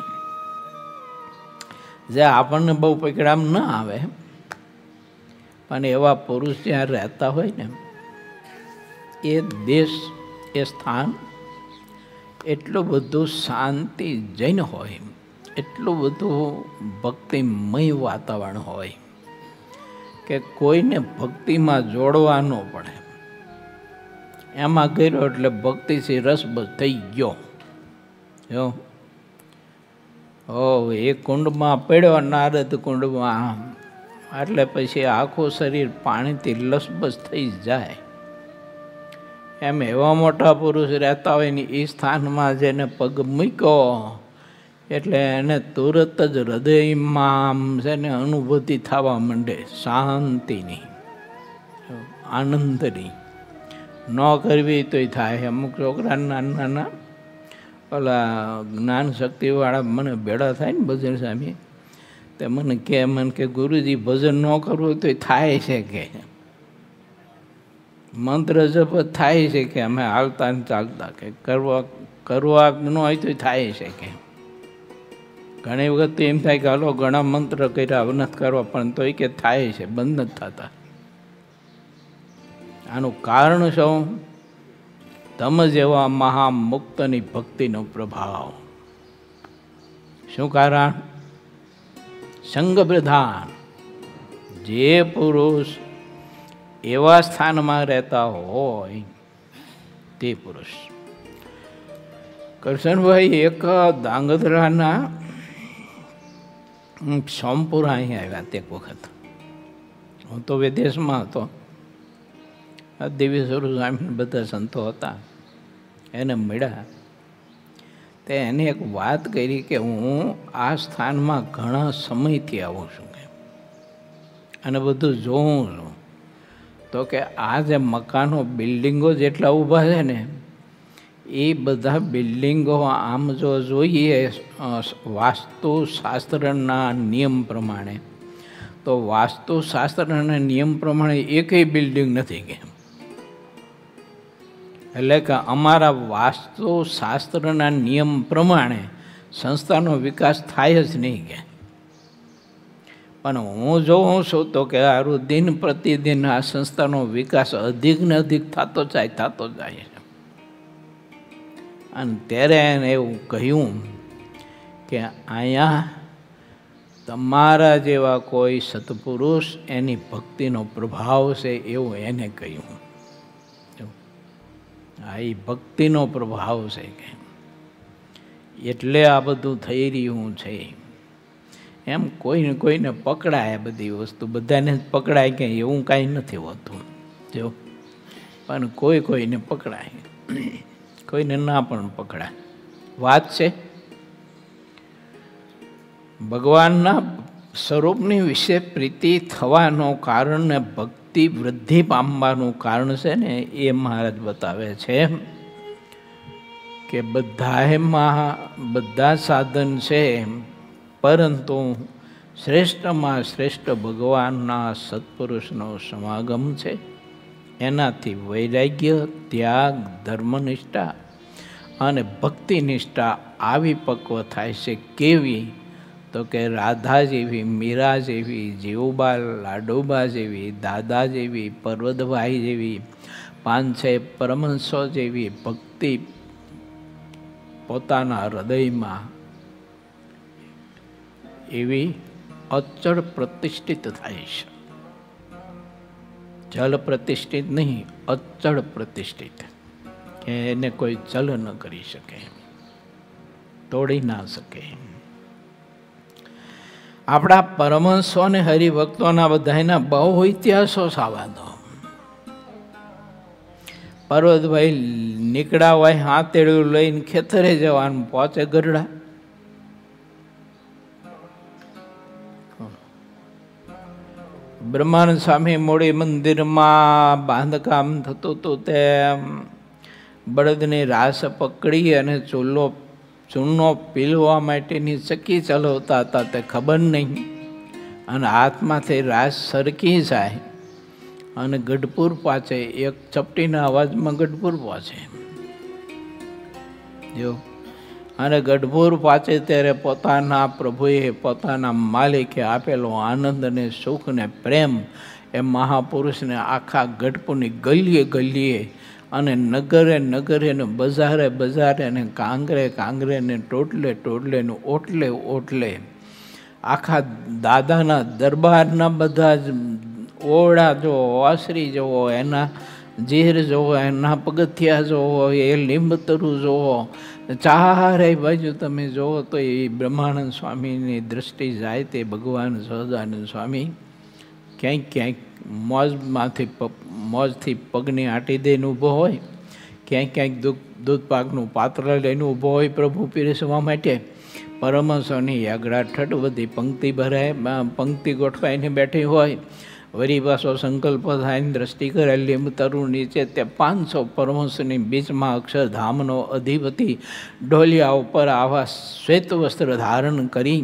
જે આપણને બહુ પકડામ ન આવે, પણ એવા પુરુષ જ્યાં રહેતા હોય ને એ દેશ, એ સ્થાન એટલું બધું શાંતિ જૈન હોય, એટલું બધું ભક્તિમય વાતાવરણ હોય કે કોઈને ભક્તિમાં જોડવા ન પડે. એમાં કર્યો એટલે ભક્તિથી રસબસ થઈ ગયો. જો એ કુંડમાં પડ્યો, નારદ કુંડમાં, એટલે પછી આખું શરીર પાણીથી લસબસ થઈ જાય. એમ એવા મોટા પુરુષ રહેતા હોય ને એ સ્થાનમાં જેને પગ મૂક્યો એટલે એને તુરત જ હૃદયમાં છે ને અનુભૂતિ થવા માંડે, શાંતિની, આનંદની. ન કરવી તોય થાય. અમુક છોકરા નાના ઓલા જ્ઞાન શક્તિવાળા મને ભેળા થાય ને ભજન સ્વામી, તે મને કે ગુરુજી ભજન ન કરવું તો થાય છે, કે મંત્ર જપ થાય છે, કે અમે હાલતા ને ચાલતા, કે કરવા ન હોય તો થાય છે. કે ઘણી વખત તો એમ થાય કે હાલો ઘણા મંત્ર કર્યા, નથી કરવા, પણ તોય કે થાય છે, બંધ નથી થતા. આનું કારણ શું? તમ જેવા મહામુક્તની ભક્તિનો પ્રભાવ. શું કારણ? સંગ પ્રધાન. જે પુરુષ એવા સ્થાનમાં રહેતા હોય તે પુરુષ. કરશનભાઈ એક ધાંગધ્રાના સોમપુરા અહીં આવ્યા તે વખત. હું તો વિદેશમાં હતો. દિવ્ય સ્વરૂપ સ્વામી બધા સંતો હતા, એને મળ્યા. તે એને એક વાત કરી કે હું આ સ્થાનમાં ઘણા સમયથી આવું છું. અને બધું જોઉં છું તો કે આ જે મકાનો બિલ્ડિંગો જેટલા ઊભા છે ને એ બધા બિલ્ડિંગો આમ જો જોઈએ વાસ્તુશાસ્ત્રના નિયમ પ્રમાણે તો વાસ્તુશાસ્ત્રના નિયમ પ્રમાણે એકેય બિલ્ડિંગ નથી કે એટલે કે અમારા વાસ્તુશાસ્ત્રના નિયમ પ્રમાણે સંસ્થાનો વિકાસ થાય જ નહીં કે પણ હું જોઉં છું તો કે આરું દિન પ્રતિદિન આ સંસ્થાનો વિકાસ અધિક ને અધિક થતો જાય અને ત્યારે એને એવું કહ્યું કે અહીંયા તમારા જેવા કોઈ સત્પુરુષ એની ભક્તિનો પ્રભાવ છે એવું એને કહ્યું. આ એ ભક્તિનો પ્રભાવ છે કે એટલે આ બધું થઈ રહ્યું છે. એમ કોઈને પકડાય બધી વસ્તુ, બધાને જ પકડાય કે એવું કાંઈ નથી હોતું જો, પણ કોઈને પકડાય, કોઈને ના પણ પકડાય. વાત છે ભગવાનના સ્વરૂપની વિશે પ્રીતિ થવાનો કારણ ને ભક્તિ વૃદ્ધિ પામવાનું કારણ છે ને એ મહારાજ બતાવે છે કે બધા સાધન છે, પરંતુ શ્રેષ્ઠમાં શ્રેષ્ઠ ભગવાનના સત્પુરુષનો સમાગમ છે. એનાથી વૈરાગ્ય, ત્યાગ, ધર્મનિષ્ઠા અને ભક્તિનિષ્ઠા આવી પક્વ થાય છે. કેવી તો કે રાધા જેવી, મીરા જેવી, જીવુબા લાડુબા જેવી, દાદા જેવી, પર્વતભાઈ જેવી, 5-6 પરમહંસો જેવી ભક્તિ પોતાના હૃદયમાં એવી અચળ પ્રતિષ્ઠિત થાય છે. જલ પ્રતિષ્ઠિત નહીં, અચળ પ્રતિષ્ઠિત, કે એને કોઈ ચલ ન કરી શકે, તોડી ના શકે. આપણા પરમહંસો અને હરિભક્તોના બધાના બહુ ઇતિહાસો સાવાદો. પર્વતભાઈ નીકળ્યા હોય હાથેડું લઈને ખેતરે જવાનું, પહોંચે ગરડા. બ્રહ્માનંદ સ્વામી મોડી મંદિરમાં બાંધકામ થતું હતું, તે બળદની રાસ પકડી અને ચૂનો પીલવા માટેની ચક્કી ચલાવતા હતા, તે ખબર નહીં અને હાથમાંથી રાસ સરકી જાય અને ગઢપુર પાછે, એક ચપટીના અવાજમાં ગઢપુર પહોંચે જો. અને ગઢપુર પાછે ત્યારે પોતાના પ્રભુએ, પોતાના માલિકે આપેલો આનંદ ને સુખ ને પ્રેમ એ મહાપુરુષને આખા ગઢપુરની ગલીએ ગલીએ અને નગરે નગરે ને બજારે બજારે ને કાંગરે ને ટોટલે ને ઓટલે આખા દાદાના દરબારના બધા જ ઓરડા જોવો, આશરી જોવો, એના ઝેર જોવો, એના પગથિયા જોવો, એ લીંબતરું જોવો, ચારે બાજુ તમે જોવો તો એ બ્રહ્માનંદ સ્વામીની દૃષ્ટિ જાય તે ભગવાન સહજાનંદ સ્વામી ક્યાંક મોજથી પગની આંટી દઈને ઊભો હોય, ક્યાંક દૂધ પાકનું પાત્ર લઈને ઊભો હોય પ્રભુ પીરસવા માટે. પરમહંસોની યાગડા ઠઠ બધી પંક્તિ ભરાય, પંક્તિ ગોઠવાઈને બેઠી હોય. વરી પાછો સંકલ્પ થાય, દ્રષ્ટિ કરે, લીંબતરું નીચે તે 500 પરમહંસની બીચમાં અક્ષરધામનો અધિપતિ ઢોલિયા ઉપર આવા શ્વેત વસ્ત્ર ધારણ કરી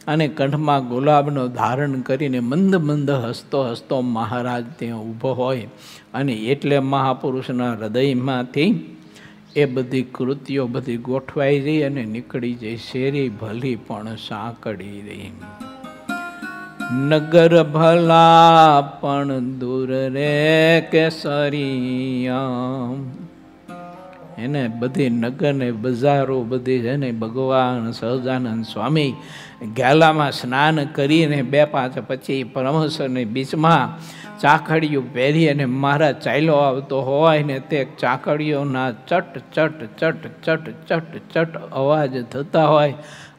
અને કંઠમાં ગુલાબનો ધારણ કરીને મંદ હસતો મહારાજ ત્યાં ઊભો હોય. અને એટલે મહાપુરુષના હૃદયમાંથી એ બધી કૃતિઓ બધી ગોઠવાઈ જઈ અને નીકળી જાય. શેરી ભલી પણ સાંકળી રહી, નગર ભલા પણ દૂર રે કેસરિયા. એને બધી નગર ને બજારો બધી છે ને ભગવાન સહજાનંદ સ્વામી ગેલામાં સ્નાન કરીને 2-5 પછી પરમહંસોની બીચમાં ચાકડીઓ પહેરી અને મહારાજ ચાલ્યો આવતો હોય ને તે ચાકડીઓના ચટ ચટ ચટ ચટ ચટ ચટ અવાજ થતા હોય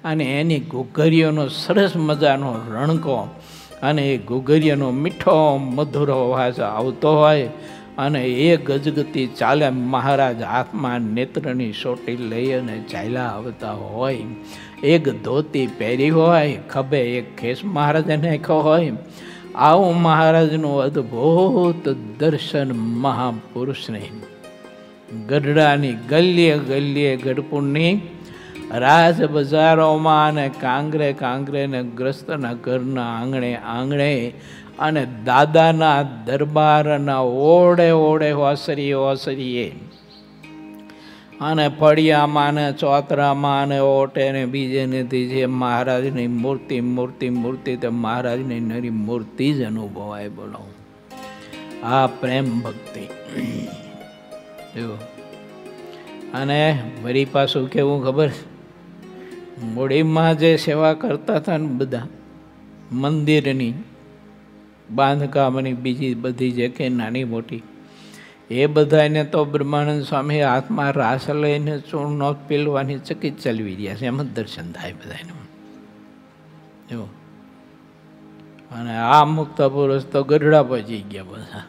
અને એની ઘૂઘરીઓનો સરસ મજાનો રણકો અને એ ઘૂઘરીઓનો મીઠો મધુર અવાજ આવતો હોય અને એ ગજગતી ચાલે. મહારાજ હાથમાં નેત્રની સોટી લઈ અને ચાલ્યા આવતા હોય. એક ધોતી પહેરી હોય, ખભે એક ખેસ મહારાજે નાખ્યો હોય આવું મહારાજનું અદ્ભુત દર્શન મહાપુરુષને ગઢડાની ગલીએ ગલીએ ગઢપુરની રાજ બજારોમાં અને કાંગરે કાંગરે ને ગ્રસ્તના ઘરના આંગણે આંગણે અને દાદાના દરબારના ઓળે ઓળે ઓસરીએ ઓસરીએ અને ફળિયામાં ને ચોતરામાં ને ઓટે ને બીજે ને ત્રીજે મહારાજની મૂર્તિ મૂર્તિ મૂર્તિ તો મહારાજની નરી મૂર્તિ જ અનુભવાય. બોલો આ પ્રેમ ભક્તિ. અને વળી પાછું કેવું ખબર, મૂડીમાં જે સેવા કરતા હતા ને બધા મંદિરની બાંધકામની બીજી બધી જે કે નાની મોટી, એ બધાને તો બ્રહ્માનંદ સ્વામી હાથમાં રાસ લઈને ચૂર્ણ પીલવાની ચકિત ચલવી રહ્યા છે. એમ જ દર્શન થાય બધાને. એવું. અને આ મુક્ત પુરુષ તો ગઢડા પહોંચી ગયા બધા.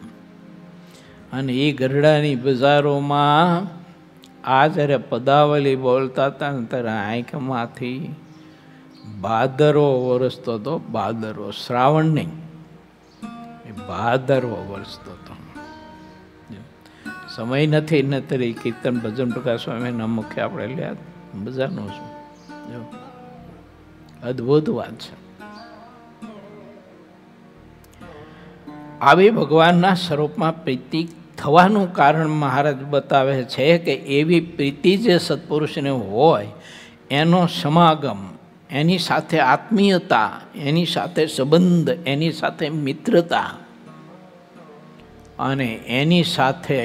અને એ ગઢડાની બજારોમાં આ જ્યારે પદાવલી બોલતા હતા ને ત્યારે આંખમાંથી ભાદરવો વરસતો હતો. ભાદરવો, શ્રાવણ નહીં, ભાદરવો વરસતો હતો. સમય નથી ને તરી કીર્તન ભજન પ્રકાશ સ્વામીના મુખ્ય આપણે લ્યા બજારનું છું. અદ્ભુત વાત છે. આવી ભગવાનના સ્વરૂપમાં પ્રીતિ થવાનું કારણ મહારાજ બતાવે છે કે એવી પ્રીતિ જે સત્પુરુષને હોય એનો સમાગમ, એની સાથે આત્મીયતા, એની સાથે સંબંધ, એની સાથે મિત્રતા અને એની સાથે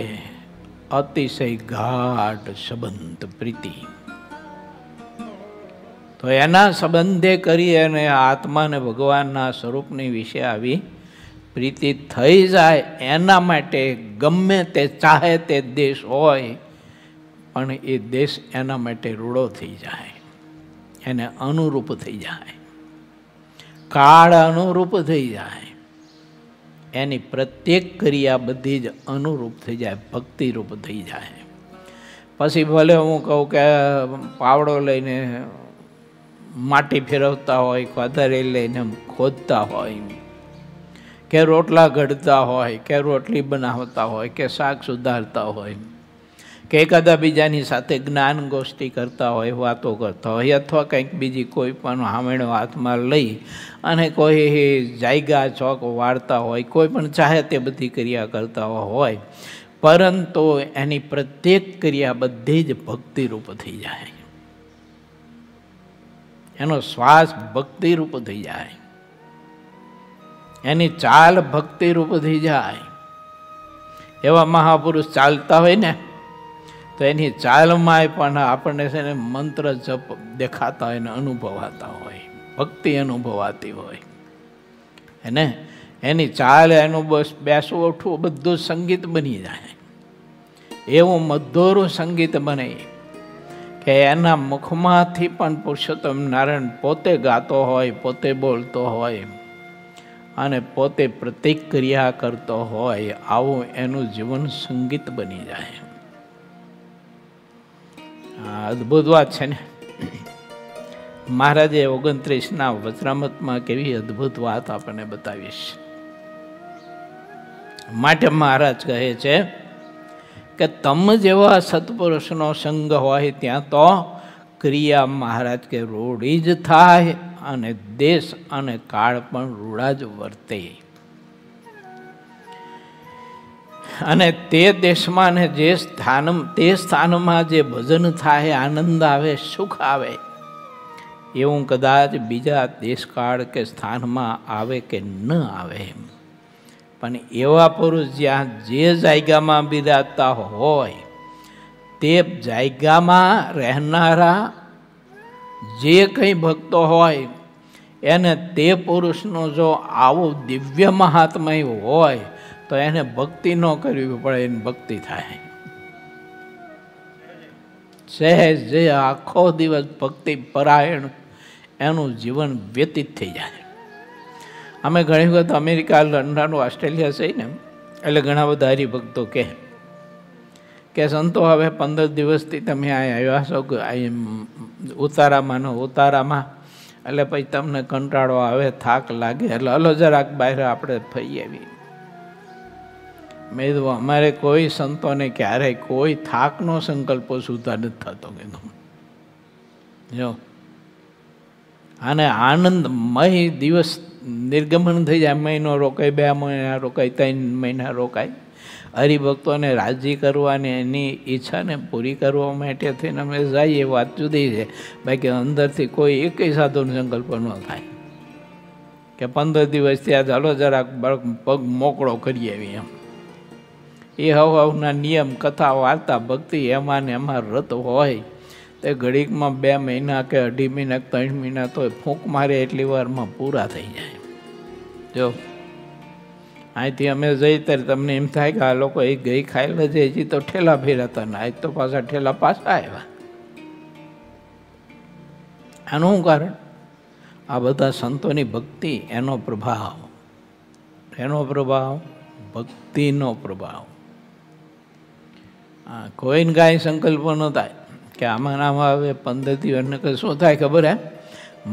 અતિશય ગાઢ સંબંધ પ્રીતિ, તો એના સંબંધે કરી અને આત્માને ભગવાનના સ્વરૂપની વિશે આવી પ્રીતિ થઈ જાય. એના માટે ગમે તે ચાહે તે દેશ હોય પણ એ દેશ એના માટે રૂડો થઈ જાય, એને અનુરૂપ થઈ જાય, કાળ અનુરૂપ થઈ જાય, એની પ્રત્યેક ક્રિયા બધી જ અનુરૂપ થઈ જાય, ભક્તિરૂપ થઈ જાય. પછી ભલે હું કહું કે પાવડો લઈને માટી ફેરવતા હોય, કોદાળી લઈને ખોદતા હોય, કે રોટલા ઘડતા હોય, કે રોટલી બનાવતા હોય, કે શાક સુધારતા હોય, કે એકાદા બીજાની સાથે જ્ઞાન ગોષ્ઠી કરતા હોય, વાતો કરતા હોય, અથવા કંઈક બીજી કોઈ પણ હામેણો હાથમાં લઈ અને કોઈ જાયગા ચોક વાળતા હોય, કોઈ પણ ચાહે તે બધી ક્રિયા કરતા હોય, પરંતુ એની પ્રત્યેક ક્રિયા બધી જ ભક્તિરૂપ થઈ જાય, એનો શ્વાસ ભક્તિરૂપ થઈ જાય, એની ચાલ ભક્તિરૂપ થઈ જાય. એવા મહાપુરુષ ચાલતા હોય ને તો એની ચાલમાં પણ આપણને છે ને મંત્ર જપ દેખાતા હોય ને અનુભવાતા હોય, ભક્તિ અનુભવાતી હોય. એને એની ચાલ, એનું બસ બેસવું ઉઠવું બધું સંગીત બની જાય. એવું મધુરું સંગીત બને કે એના મુખમાંથી પણ પુરુષોત્તમ નારાયણ પોતે ગાતો હોય, પોતે બોલતો હોય અને પોતે પ્રતિક્રિયા કરતો હોય. આવું એનું જીવન સંગીત બની જાય. અદ્ભુત વાત છે ને. મહારાજે 29ના વચનામૃતમાં કેવી અદ્ભુત વાત આપણને બતાવીશ. માટે મહારાજ કહે છે કે તમ જેવા સત્પુરુષનો સંગ હોય ત્યાં તો ક્રિયા મહારાજ કે રૂઢી જ થાય અને દેશ અને કાળ પણ રૂડા જ વર્તે. અને તે દેશમાં ને જે તે સ્થાનમાં જે ભજન થાય, આનંદ આવે, સુખ આવે, એવું કદાચ બીજા દેશકાળ કે સ્થાનમાં આવે કે ન આવે. પણ એવા પુરુષ જ્યાં જે જાયગામાં બિરાજતા હોય તે જાયગામાં રહેનારા જે કંઈ ભક્તો હોય એને તે પુરુષનો જો આવું દિવ્ય મહાત્મય હોય તો એને ભક્તિ ન કરવી પડે, એને ભક્તિ થાય. સહેજ જે આખો દિવસ ભક્તિ પરાયણ એનું જીવન વ્યતીત થઈ જાય. અમે ઘણી વખત અમેરિકા, લંડન, ઓસ્ટ્રેલિયા જઈએ ને એટલે ઘણા બધા હરિભક્તો કે સંતો હવે 15 દિવસથી તમે અહીંયા આવ્યા છો ઉતારામાં એટલે પછી તમને કંટાળો આવે, થાક લાગે, એટલે હલો જરાક બહાર આપણે ફરી આવીએ. મેં કીધું અમારે કોઈ સંતોને ક્યારેય કોઈ થાકનો સંકલ્પ સુધા નથી થતો કીધું. જો અને આનંદમય દિવસ નિર્ગમન થઈ જાય. મહિનો રોકાય, 2 મહિના રોકાય, 3 મહિના રોકાય. હરિભક્તોને રાજી કરવાની એની ઈચ્છાને પૂરી કરવા માટે થઈને અમે જઈએ, વાત જુદી છે. બાકી અંદરથી કોઈ એકેય સાધુનો સંકલ્પ ન થાય કે 15 દિવસ ત્યાં ચાલો જરાક પગ મોકળો કરી આવી. એમ એ હવના નિયમ, કથા, વાર્તા, ભક્તિ એમાં ને એમાં રત હોય તે ઘડીકમાં 2 મહિના કે 2.5 મહિના 3 મહિના તો ફૂંક મારે એટલી વારમાં પૂરા થઈ જાય. જો અહીંથી અમે જઈએ ત્યારે તમને એમ થાય કે આ લોકો એ ગઈ ખાયેલા છે, હજી તો ઠેલા ફેરાતા ને આજ તો પાછા ઠેલા પાછા આવ્યા. આનું શું કારણ? આ બધા સંતોની ભક્તિ, એનો પ્રભાવ, ભક્તિનો પ્રભાવ. કોઈને કાંઈ સંકલ્પ ન થાય કે આમાં આમાં હવે 15 દિવસને કે શું થાય ખબર હે?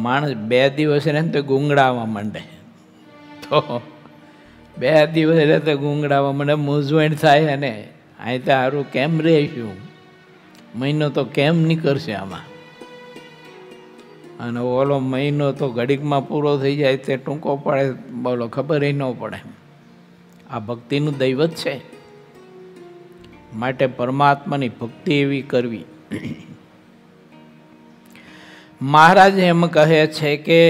માણસ 2 દિવસ રહે ને તો ગુંગળાવા માંડે. તો 2 દિવસ રહે તો ગુંગળાવા માંડે, મૂંઝવણ થાય. અને અહીં તો સારું કેમ રહીશું, મહિનો તો કેમ નીકળશે આમાં. અને ઓલો મહિનો તો ઘડીકમાં પૂરો થઈ જાય તે ટૂંકો પડે, બોલો ખબર ન પડે. આ ભક્તિનું દૈવત છે. માટે પરમાત્માની ભક્તિ એવી કરવી. મહારાજ એમ કહે છે કે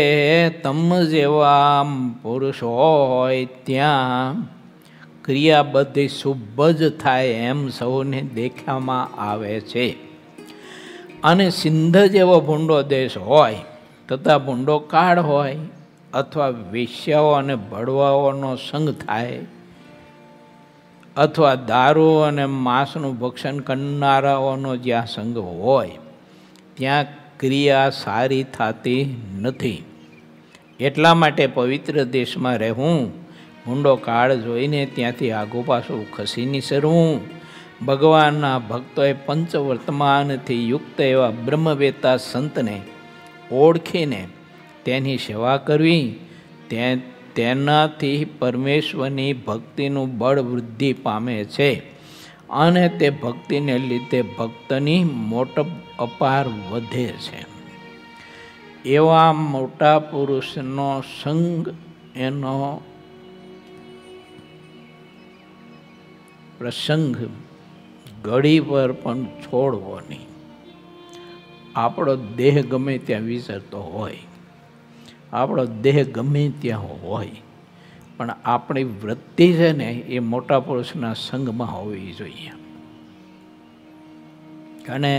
તમ જેવા પુરુષ હોય ત્યાં ક્રિયા બધી શુભ જ થાય એમ સૌને દેખામાં આવે છે. અને સિંધ જેવો ભૂંડો દેશ હોય તથા ભૂંડો કાળ હોય, અથવા વેશ્યાઓ અને ભડવાઓનો સંગ થાય, અથવા દારૂ અને માંસનું ભક્ષણ કરનારાઓનો જ્યાં સંગ હોય ત્યાં ક્રિયા સારી થતી નથી. એટલા માટે પવિત્ર દેશમાં રહેવું, ભૂંડો કાળ જોઈને ત્યાંથી આગુ પાછું ખસી નીસરવું, ભગવાનના ભક્તોએ પંચવર્તમાનથી યુક્ત એવા બ્રહ્મવેતા સંતને ઓળખીને તેની સેવા કરવી, તેનાથી પરમેશ્વરની ભક્તિનું બળ વૃદ્ધિ પામે છે. અને તે ભક્તિને લીધે ભક્તની મોટપ અપાર વધે છે. એવા મોટા પુરુષનો સંગ, એનો પ્રસંગ ઘડી પર પણ છોડવો નહીં. આપણો દેહ ગમે ત્યાં વિસરતો હોય, આપણો દેહ ગમે ત્યાં હોય, પણ આપણી વૃત્તિ છે ને એ મોટા પુરુષના સંગમાં હોવી જોઈએ. અને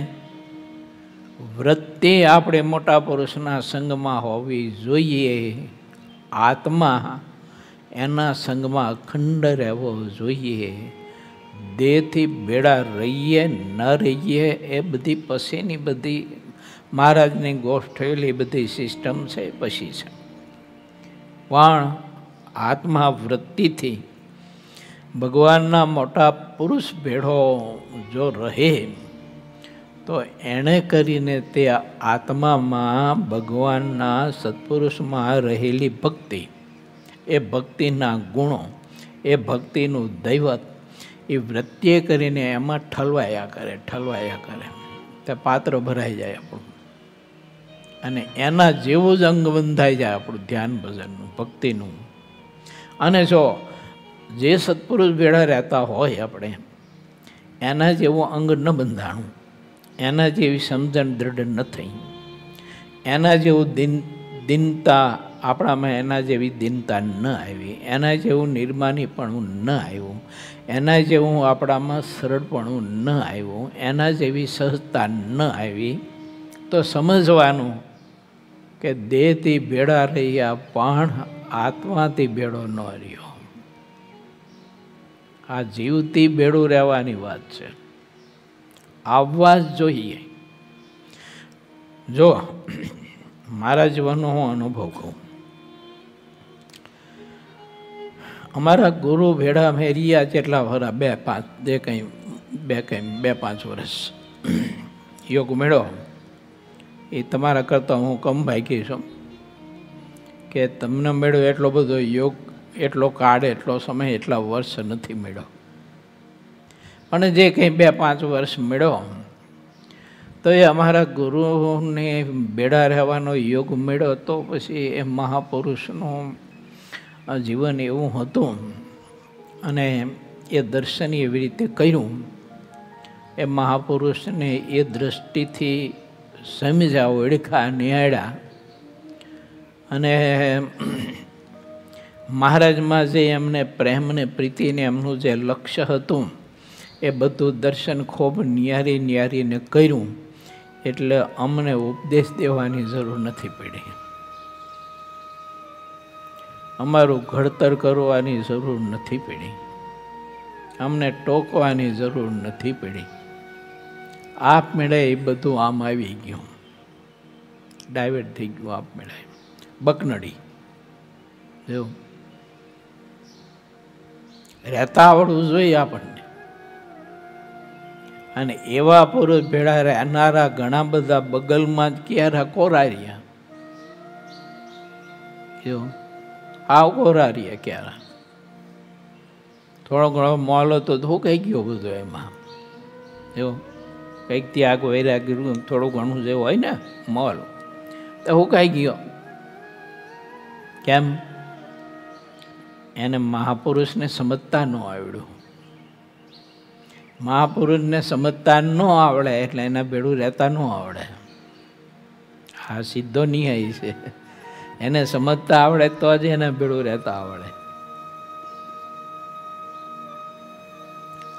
વૃત્તિ આપણે મોટા પુરુષના સંગમાં હોવી જોઈએ. આત્મા એના સંગમાં અખંડ રહેવો જોઈએ. દેહથી ભેળા રહીએ ન રહીએ એ બધી પછીની બધી મહારાજની ગોઠવેલી બધી સિસ્ટમ છે, પછી છે. પણ આત્મા વૃત્તિથી ભગવાનના મોટા પુરુષ ભેળો જો રહે તો એણે કરીને તે આત્મામાં ભગવાનના સત્પુરુષમાં રહેલી ભક્તિ, એ ભક્તિના ગુણો, એ ભક્તિનું દૈવત, એ વૃત્તિએ કરીને એમાં ઠલવાયા કરે તે પાત્ર ભરાઈ જાય આપણું. અને એના જેવું જ અંગ બંધાઈ જાય આપણું ધ્યાન ભજનનું, ભક્તિનું. અને જો જે સત્પુરુષ ભેળા રહેતા હોય આપણે, એના જેવું અંગ ન બંધાણું, એના જેવી સમજણ દૃઢ ન થઈ, એના જેવું દીનતા આપણામાં, એના જેવી દીનતા ન આવી, એના જેવું નિર્માનીપણું ન આવ્યું, એના જેવું આપણામાં સરળપણું ન આવ્યું, એના જેવી સહજતા ન આવી, તો સમજવાનું કે દેહથી ભેળા રહ્યા પણ આત્માથી ભેળો ન રહ્યો. આ જીવથી ભેળું રહેવાની વાત છે. આવવા જ જોઈએ. જો મારા જીવનનો હું અનુભવ કહું, અમારા ગુરુ ભેળા મેં રહ્યા જેટલા વરા 2-5 વર્ષ યોગ મેળો. એ તમારા કરતાં હું કમ ભાગી છું. કે તમને મેળ્યો એટલો બધો યોગ, એટલો કાળ, એટલો સમય, એટલા વર્ષ નથી મેળ્યો, પણ જે કંઈ 2-5 વર્ષ મેળ્યો તો એ અમારા ગુરુને બેડા રહેવાનો યોગ મળ્યો. તો પછી એ મહાપુરુષનું જીવન એવું હતું અને એ દર્શન એવી રીતે કર્યું. એ મહાપુરુષને એ દૃષ્ટિથી સમજ્યા, ઓળખા, નિહાળ્યા અને મહારાજમાં જે એમને પ્રેમ ને પ્રીતિને એમનું જે લક્ષ્ય હતું એ બધું દર્શન ખૂબ નિહારીને કર્યું. એટલે અમને ઉપદેશ દેવાની જરૂર નથી પડી, અમારું ઘડતર કરવાની જરૂર નથી પડી, અમને ટોકવાની જરૂર નથી પડી. આપમેળે એ બધું આમ આવી ગયું, ડાયવર્ટ થઈ ગયું આપમેળે, બકનડી જેવું. રહેતા આવડવું જોઈએ આપણને. અને એવા પુરુષ ભેળા રહેનારા ઘણા બધા બગલમાં જ ક્યારે કોરારિયા, જો આવ કોરારિયા ક્યારે થોડો ઘણો મોલ હતો તો હું કઈ ગયો બધો એમાં, જો કંઈક ત્યાગ વૈરાગ્ય થોડું ઘણું જે હોય ને મોલ, તો હું કઈ ગયો. કેમ? એને મહાપુરુષને સમજતા ન આવડ્યું. મહાપુરુષને સમજતા ન આવડે એટલે એના ભેળું રહેતા ન આવડે. આ સીધો નિયમ છે. એને સમજતા આવડે તો જ એને ભેળું રહેતા આવડે.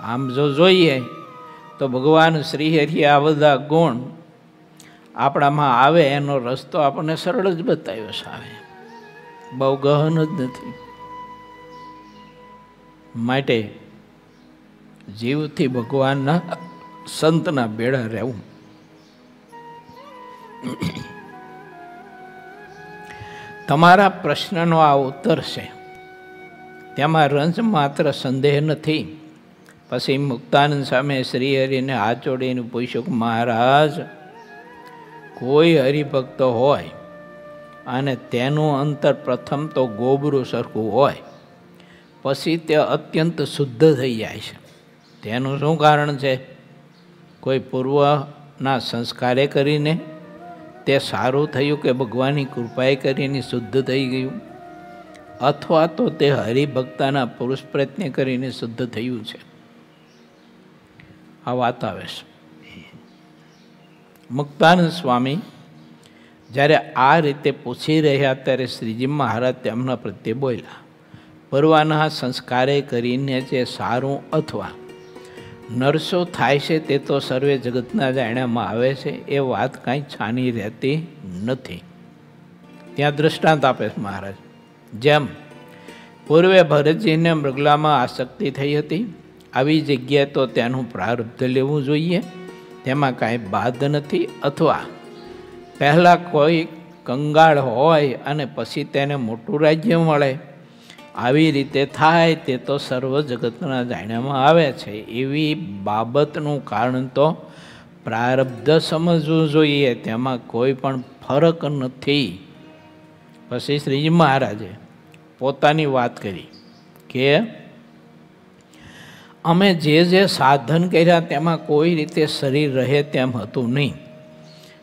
આમ જો જોઈએ તો ભગવાન શ્રી હરિ આ બધા ગુણ આપણામાં આવે એનો રસ્તો આપણને સરળ જ બતાવ્યો છે, બહુ ગહન જ નથી. માટે જીવથી ભગવાનના સંતના બેડા રહેવું. તમારા પ્રશ્નનો આ ઉત્તર છે, તેમાં રંજ માત્ર સંદેહ નથી. પછી મુક્તાનંદ સામે શ્રી હરિને હાથ જોડીને પૂછ્યું કે મહારાજ, કોઈ હરિભક્ત હોય અને તેનું અંતર પ્રથમ તો ગોબરું સરખું હોય, પછી તે અત્યંત શુદ્ધ થઈ જાય છે. તેનું શું કારણ છે? કોઈ પૂર્વના સંસ્કારે કરીને તે સારું થયું કે ભગવાનની કૃપાએ કરીને શુદ્ધ થઈ ગયું, અથવા તો તે હરિભક્તના પુરુષ પ્રયત્ન કરીને શુદ્ધ થયું છે. આ વાત આવે છે. મુક્તાનંદ સ્વામી જ્યારે આ રીતે પૂછી રહ્યા ત્યારે શ્રીજી મહારાજ તેમના પ્રત્યે બોલ્યા, પૂર્વના સંસ્કારે કરીને જે સારું અથવા નરસો થાય છે તે તો સર્વે જગતના જાણ્યામાં આવે છે, એ વાત કાંઈ છાની રહેતી નથી. ત્યાં દૃષ્ટાંત આપે છે મહારાજ. જેમ પૂર્વે ભરતજીને મૃગલામાં આસક્તિ થઈ હતી, આવી જગ્યાએ તો તેનું પ્રારબ્ધ લેવું જોઈએ, તેમાં કાંઈ બાદ નથી. અથવા પહેલાં કોઈ કંગાળ હોય અને પછી તેને મોટું રાજ્ય મળે, આવી રીતે થાય તે તો સર્વ જગતના જાણ્યામાં આવે છે. એવી બાબતનું કારણ તો પ્રારબ્ધ સમજવું જોઈએ, તેમાં કોઈ પણ ફરક નથી. પછી શ્રીજી મહારાજે પોતાની વાત કરી કે અમે જે સાધન કર્યા તેમાં કોઈ રીતે શરીર રહે તેમ હતું નહીં,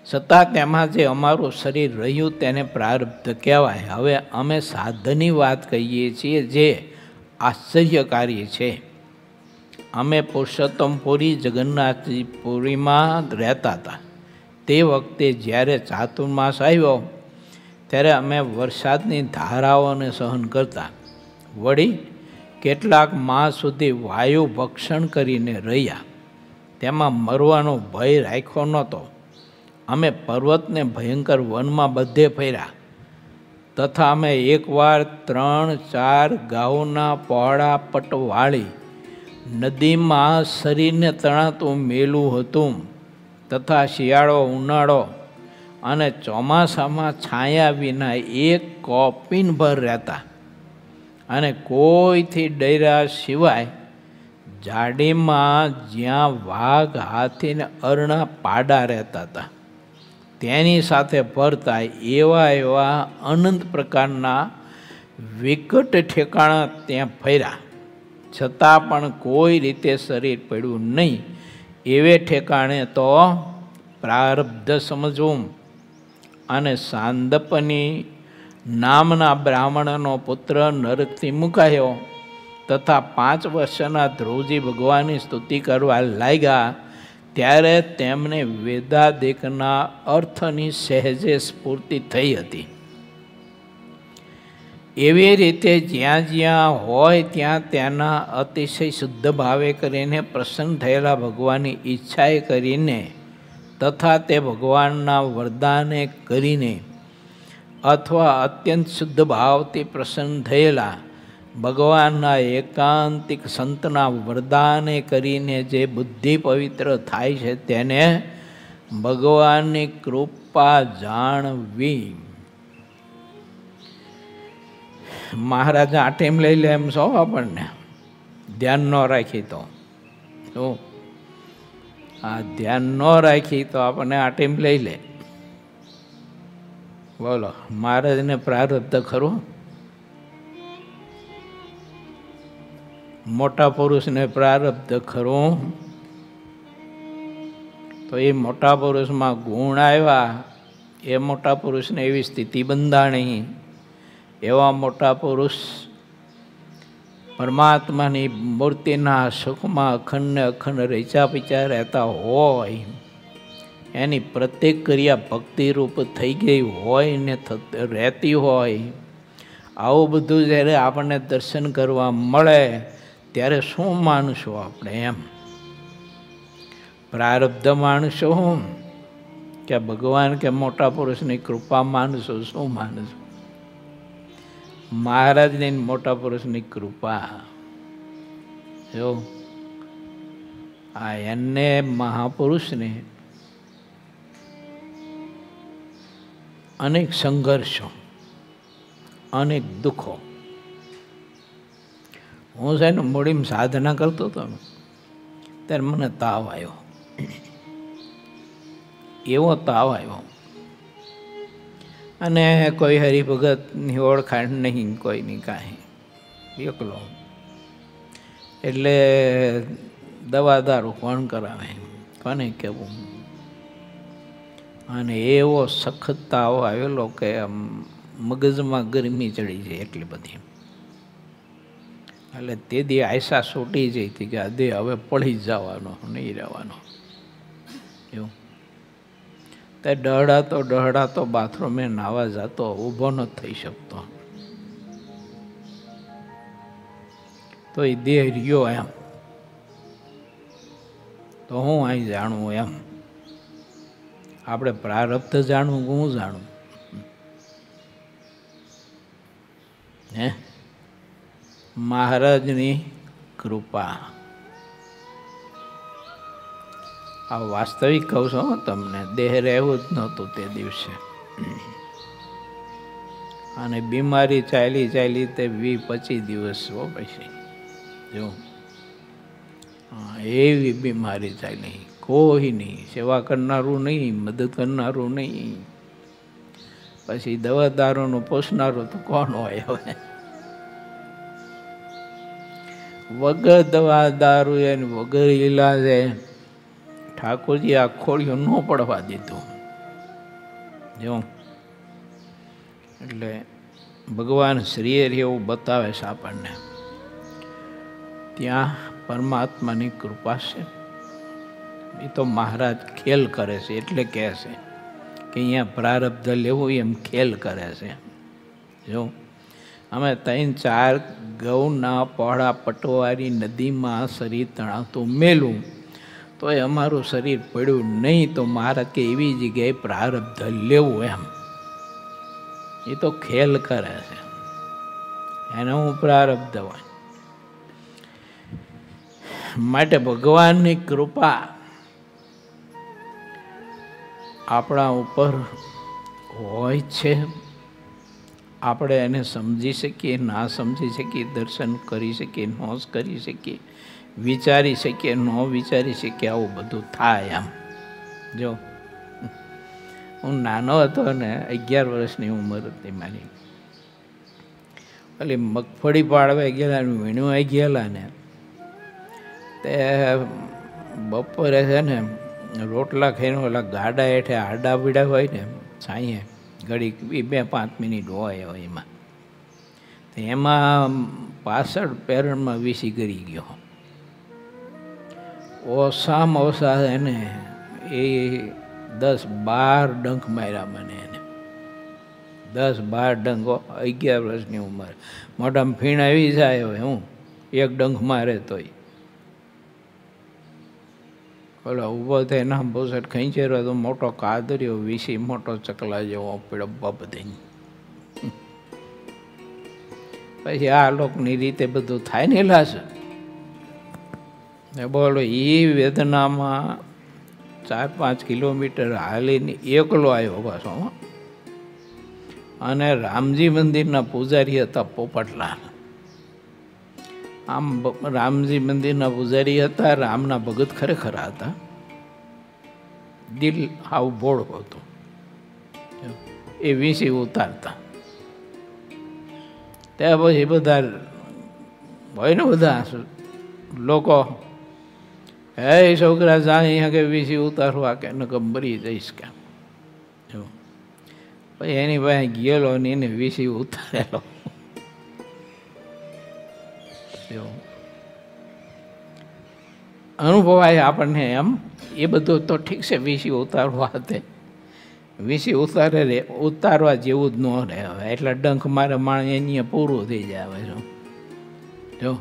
છતાં તેમાં જે અમારું શરીર રહ્યું તેને પ્રારબ્ધ કહેવાય. હવે અમે સાધનની વાત કહીએ છીએ જે આશ્ચર્યકારી છે. અમે પુરુષોત્તમપુરી જગન્નાથજી પુરીમાં રહેતા હતા. તે વખતે જ્યારે ચાતુર્માસ આવ્યો ત્યારે અમે વરસાદની ધારાઓને સહન કરતા, વળી કેટલાક માસ સુધી વાયુ ભક્ષણ કરીને રહ્યા, તેમાં મરવાનો ભય રાખ્યો નહોતો. અમે પર્વતને ભયંકર વનમાં બધે ફર્યા, તથા અમે એકવાર 3-4 ગાઉના પહોળા પટવાળી નદીમાં શરીરને તણાતું મેલું હતું, તથા શિયાળો, ઉનાળો અને ચોમાસામાં છાયા વિના એક કોપિન ભર રહેતા, અને કોઈથી ડર્યા સિવાય જાડીમાં જ્યાં વાઘ, હાથી ને અરણા પાડા રહેતા હતા તેની સાથે ભરતા એવા એવા અનંત પ્રકારના વિકટ ઠેકાણા ત્યાં ફર્યા, છતાં પણ કોઈ રીતે શરીર પડ્યું નહીં. એવે ઠેકાણે તો પ્રારબ્ધ સમજવું. અને સાંદપની નામના બ્રાહ્મણનો પુત્ર નરકથી મુકાયો તથા 5 વર્ષના ધ્રુવજી ભગવાનની સ્તુતિ કરવા લાગ્યા, ત્યારે તેમને વેદાદિકના અર્થની સહેજે સ્ફૂર્તિ થઈ હતી. એવી રીતે જ્યાં જ્યાં હોય ત્યાં ત્યાંના અતિશય શુદ્ધ ભાવે કરીને પ્રસન્ન થયેલા ભગવાનની ઈચ્છાએ કરીને તથા તે ભગવાનના વરદાને કરીને અથવા અત્યંત શુદ્ધ ભાવથી પ્રસન્ન થયેલા ભગવાનના એકાંતિક સંતના વરદાને કરીને જે બુદ્ધિ પવિત્ર થાય છે તેને ભગવાનની કૃપા જાણવી. મહારાજ આ ટાઈમ લઈ લે એમ છો, આપણને ધ્યાન ન રાખી તો શું, આ ધ્યાન ન રાખી તો આપણને આ ટાઈમ લઈ લે. બોલો, મહારાજને પ્રારબ્ધ ખરું? મોટા પુરુષને પ્રારબ્ધ ખરું? તો એ મોટા પુરુષમાં ગુણ આવ્યા, એ મોટા પુરુષને એવી સ્થિતિ બંધાણી, એવા મોટા પુરુષ પરમાત્માની મૂર્તિના સુખમાં અખંડ અખંડ રચ્યા પીચ્યા રહેતા હોય, એની પ્રત્યેક ક્રિયા ભક્તિરૂપ થઈ ગઈ હોય ને રહેતી હોય, આવું બધું જ્યારે આપણને દર્શન કરવા મળે ત્યારે શું માનશું આપણે? એમ પ્રારબ્ધ માનશું કે ભગવાન કે મોટા પુરુષની કૃપા માનશું? શું માનશું? મહારાજની મોટા પુરુષની કૃપા. જો આ એને મહાપુરુષને અનેક સંઘર્ષો, અનેક દુઃખો. હું છે ને મૂડીમાં સાધના કરતો હતો ત્યારે મને તાવ આવ્યો, એવો તાવ આવ્યો, અને કોઈ હરિભગતની ઓળખાણ નહીં, કોઈની કાંઈ, એકલો. એટલે દવા દારૂ કોણ કરાવે, કોને કહેવું? અને એવો સખત તાવ આવેલો કે આમ મગજમાં ગરમી ચડી જાય એટલી બધી. એટલે તે દી આયસા છૂટી જઈ હતી કે આ દે હવે પડી જ જવાનો, નહીં રહેવાનો. એવું તે ડહડાતો બાથરૂમે નાવા જતો, ઊભો ન થઈ શકતો. તો એ દેહ રહ્યો એમ. તો હું અહીં જાણવું એમ? આપણે પ્રારબ્ધ જાણવું, હું જાણું? હે, મહારાજની કૃપા. આ વાસ્તવિક કહું છું તમને, દેહ રહેવું જ નહોતું તે દિવસે, અને બીમારી ચાલી તે 20-25 દિવસ પછી. જો એવી બીમારી ચાલી, કોઈ નહીં, સેવા કરનારું નહીં, મદદ કરનારું નહીં, પછી દવા દારૂનું પોષનારું તો કોણ હોય? હવે વગર દવા દારૂ એને વગર ઈલાજે ઠાકોરજી આ ખોળિયું ન પડવા દીધું. જો એટલે ભગવાન શ્રીએ એવું બતાવે છે આપણને, ત્યાં પરમાત્માની કૃપા છે. એ તો મહારાજ ખેલ કરે છે, એટલે કહે છે કે અહીંયા પ્રારબ્ધ લેવું એમ ખેલ કરે છે. જો અમે 3-4 ગૌના પહોળા પટવારી નદીમાં શરીર તણાતું મેલું તો એ અમારું શરીર પડ્યું નહીં, તો મહારાજ કે એવી જગ્યાએ પ્રારબ્ધ લેવું એમ. એ તો ખેલ કરે છે, એને હું પ્રારબ્ધ હોય. માટે ભગવાનની કૃપા આપણા ઉપર હોય છે. આપણે એને સમજી શકીએ, ના સમજી શકીએ, દર્શન કરી શકીએ, ન કરી શકીએ, વિચારી શકીએ, ન વિચારી શકીએ, આવું બધું થાય. આમ જો હું નાનો હતો ને 11 વર્ષની ઉંમર હતી મારી. એટલે મગફળી પાડવા ગયેલા વીણવા ગયેલા ને તે બપોરે છે ને રોટલા ખાઈને ઓલા ગાડા હેઠે આડા પીડા હોય ને છાંયે ઘડીક 2-5 મિનિટ હોય એમાં, તો એમાં પાછળ પેરણમાં વીસી કરી ગયો. ઓછામાં ઓછા એને એ 10-12 ડંખ માર્યા મને એને, 10-12 ડંખ. 11 વર્ષની ઉંમર, મોઢામાં ફીણ આવી જાય. હવે હું એક ડંખ મારે તોય ઓલો ઊભો થાય ના બોસટ ખેંચેલો તો મોટો કાદર્યો વીસી મોટો ચકલા જેવો પીડો બધી. પછી આ લોકની રીતે બધું થાય ને લાશ ને બોલો. એ વેદનામાં 4-5 કિલોમીટર હાલીને એકલો આવ્યો પાછો. અને રામજી મંદિરના પૂજારી હતા પોપટલાલ. આમ રામજી મંદિરના પૂજારી હતા, રામના ભગત ખરેખર હતા. દિલ હાવ ભોળો હતો. એ વીસી ઉતારતા ત્યાં પછી બધા હોય ને બધા લોકો, હે છોકરા જાય કે વીસી ઉતારવા કે નકર મરી જઈશ કે. પછી એની પાસે ગયેલો ને એને વીસી ઉતારેલો. અનુભવાય આપણને એમ. એ બધું તો ઠીક છે, વીસી ઉતારવા hatte, વીસી ઉતારવા જેવું જ ન રહે. હવે એટલે ડંખ મારે માણ એની પૂરું થઈ જાય. હવે જો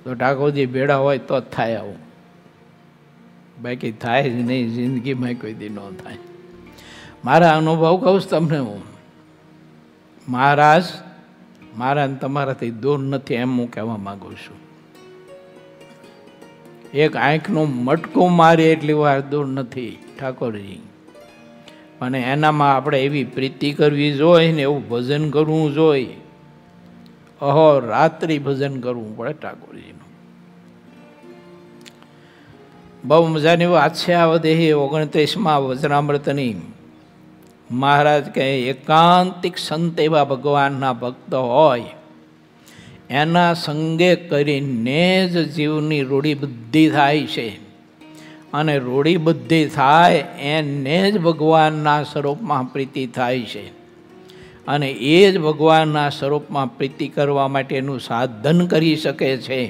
તો ઠાકોરજી ભેડા હોય તો જ થાય આવું, બાકી થાય જ નહીં જિંદગીમાં કોઈ દી ન થાય. મારા અનુભવ કહું છું તમને હું. મહારાજ મારા તમારાથી દૂર નથી એમ હું કહેવા માગું છું. એક આંખનું મટકું મારી એટલી વાર દૂર નથી ઠાકોરજી. અને એનામાં આપણે એવી પ્રીતિ કરવી જોઈએ ને એવું ભજન કરવું જોઈએ. અહોરાત્રિ ભજન કરવું પડે ઠાકોરજીનું. બહુ મજાની વાત છે આ બધી. 29માં વચનામૃતની મહારાજ કહે એકાંતિક સંત એવા ભગવાનના ભક્ત હોય એના સંગે કરીને જ જીવની રૂઢી બુદ્ધિ થાય છે. અને રૂઢી બુદ્ધિ થાય એને જ ભગવાનના સ્વરૂપમાં પ્રીતિ થાય છે. અને એ જ ભગવાનના સ્વરૂપમાં પ્રીતિ કરવા માટેનું સાધન કરી શકે છે.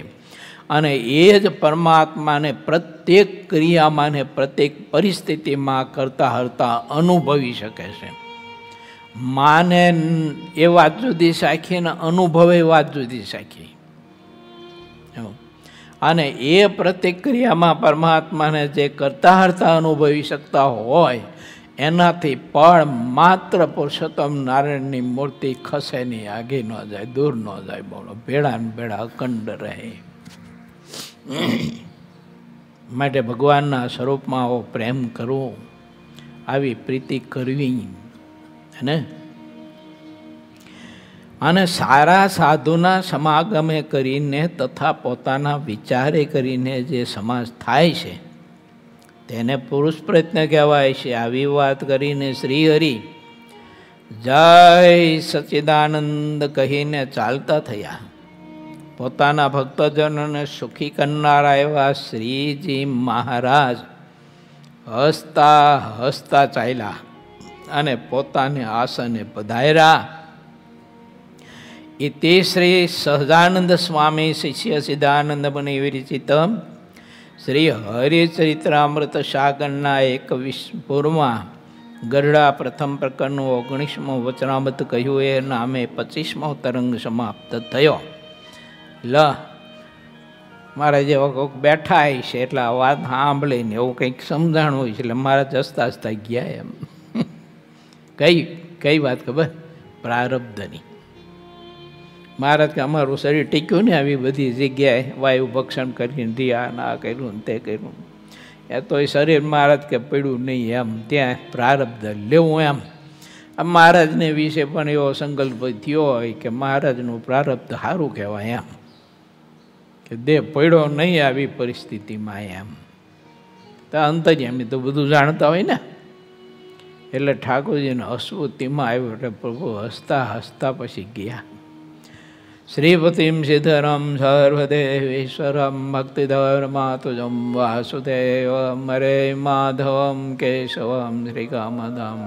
અને એ જ પરમાત્માને પ્રત્યેક ક્રિયામાં ને પ્રત્યેક પરિસ્થિતિમાં કરતા હરતા અનુભવી શકે છે. માને એ વાત જુદી સાખી ને અનુભવે વાત જુદી સાખી. અને એ પ્રત્યેક ક્રિયામાં પરમાત્માને જે કરતા હરતા અનુભવી શકતા હોય એનાથી પણ માત્ર પુરુષોત્તમ નારાયણની મૂર્તિ ખસે નહીં, આગે ન જાય, દૂર ન જાય. બોલો, ભેળા ને ભેળા અખંડ રહે. માટે ભગવાનના સ્વરૂપમાં આવો પ્રેમ કરવો, આવી પ્રીતિ કરવી અને સારા સાધુના સમાગમે કરીને તથા પોતાના વિચારે કરીને જે સમાજ થાય છે તેને પુરુષ પ્રયત્ન કહેવાય છે. આવી વાત કરીને શ્રી હરિ જય સચ્ચિદાનંદ કહીને ચાલતા થયા. પોતાના ભક્તજનોને સુખી કરનારા એવા શ્રીજી મહારાજ હસતા હસતા ચાલ્યા અને પોતાને આસને પધાર્યા. ઇતિ શ્રી સહજાનંદ સ્વામી શિષ્ય સિદ્ધાનંદ મુનિ વિરચિત શ્રી હરિચરિત્રામૃત સાગરના 21 પૂર્વમાં ગરડા પ્રથમ પ્રકરણનું 19મું વચનામૃત કહ્યું એ નામે 25મો તરંગ સમાપ્ત થયો. મારા જેવા કોઈક બેઠા છે એટલે આ વાત સાંભળીને એવું કંઈક સમજાણું હોય છે એટલે મારા જસતા જતા ગયા એમ. કઈ વાત ખબર? પ્રારબ્ધની. મહારાજ કે અમારું શરીર ટીક્યું ને આવી બધી જગ્યાએ વાયુ ભક્ષણ કરીને રિયા ના કર્યું ને તે કર્યું, એ તો એ શરીર મહારાજ કે પડ્યું નહીં એમ, ત્યાં પ્રારબ્ધ લેવું એમ. મહારાજને વિશે પણ એવો સંકલ્પ થયો હોય કે મહારાજનું પ્રારબ્ધ સારું કહેવાય એમ, કે દેહ પડ્યો નહીં આવી પરિસ્થિતિમાં એમ. તો અંતર્યામી તો બધું જાણતા હોય ને, એટલે ઠાકોરજીને હસવું તેમાં આવ્યું એટલે પ્રભુ હસતા હસતા પછી ગયા. શ્રીપતિમ સિદ્ધરમ સર્વદેવેશ્વરમ ભક્તિધર્માતુજમ વાસુદેવમ હરે માધવમ કેશવમ શ્રીકામદમ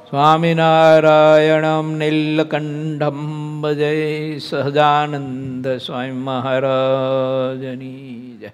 સ્વામિનારાયણમ નીલકંઠમ ભજે સહજાનંદ સ્વામી મહારાજની જય.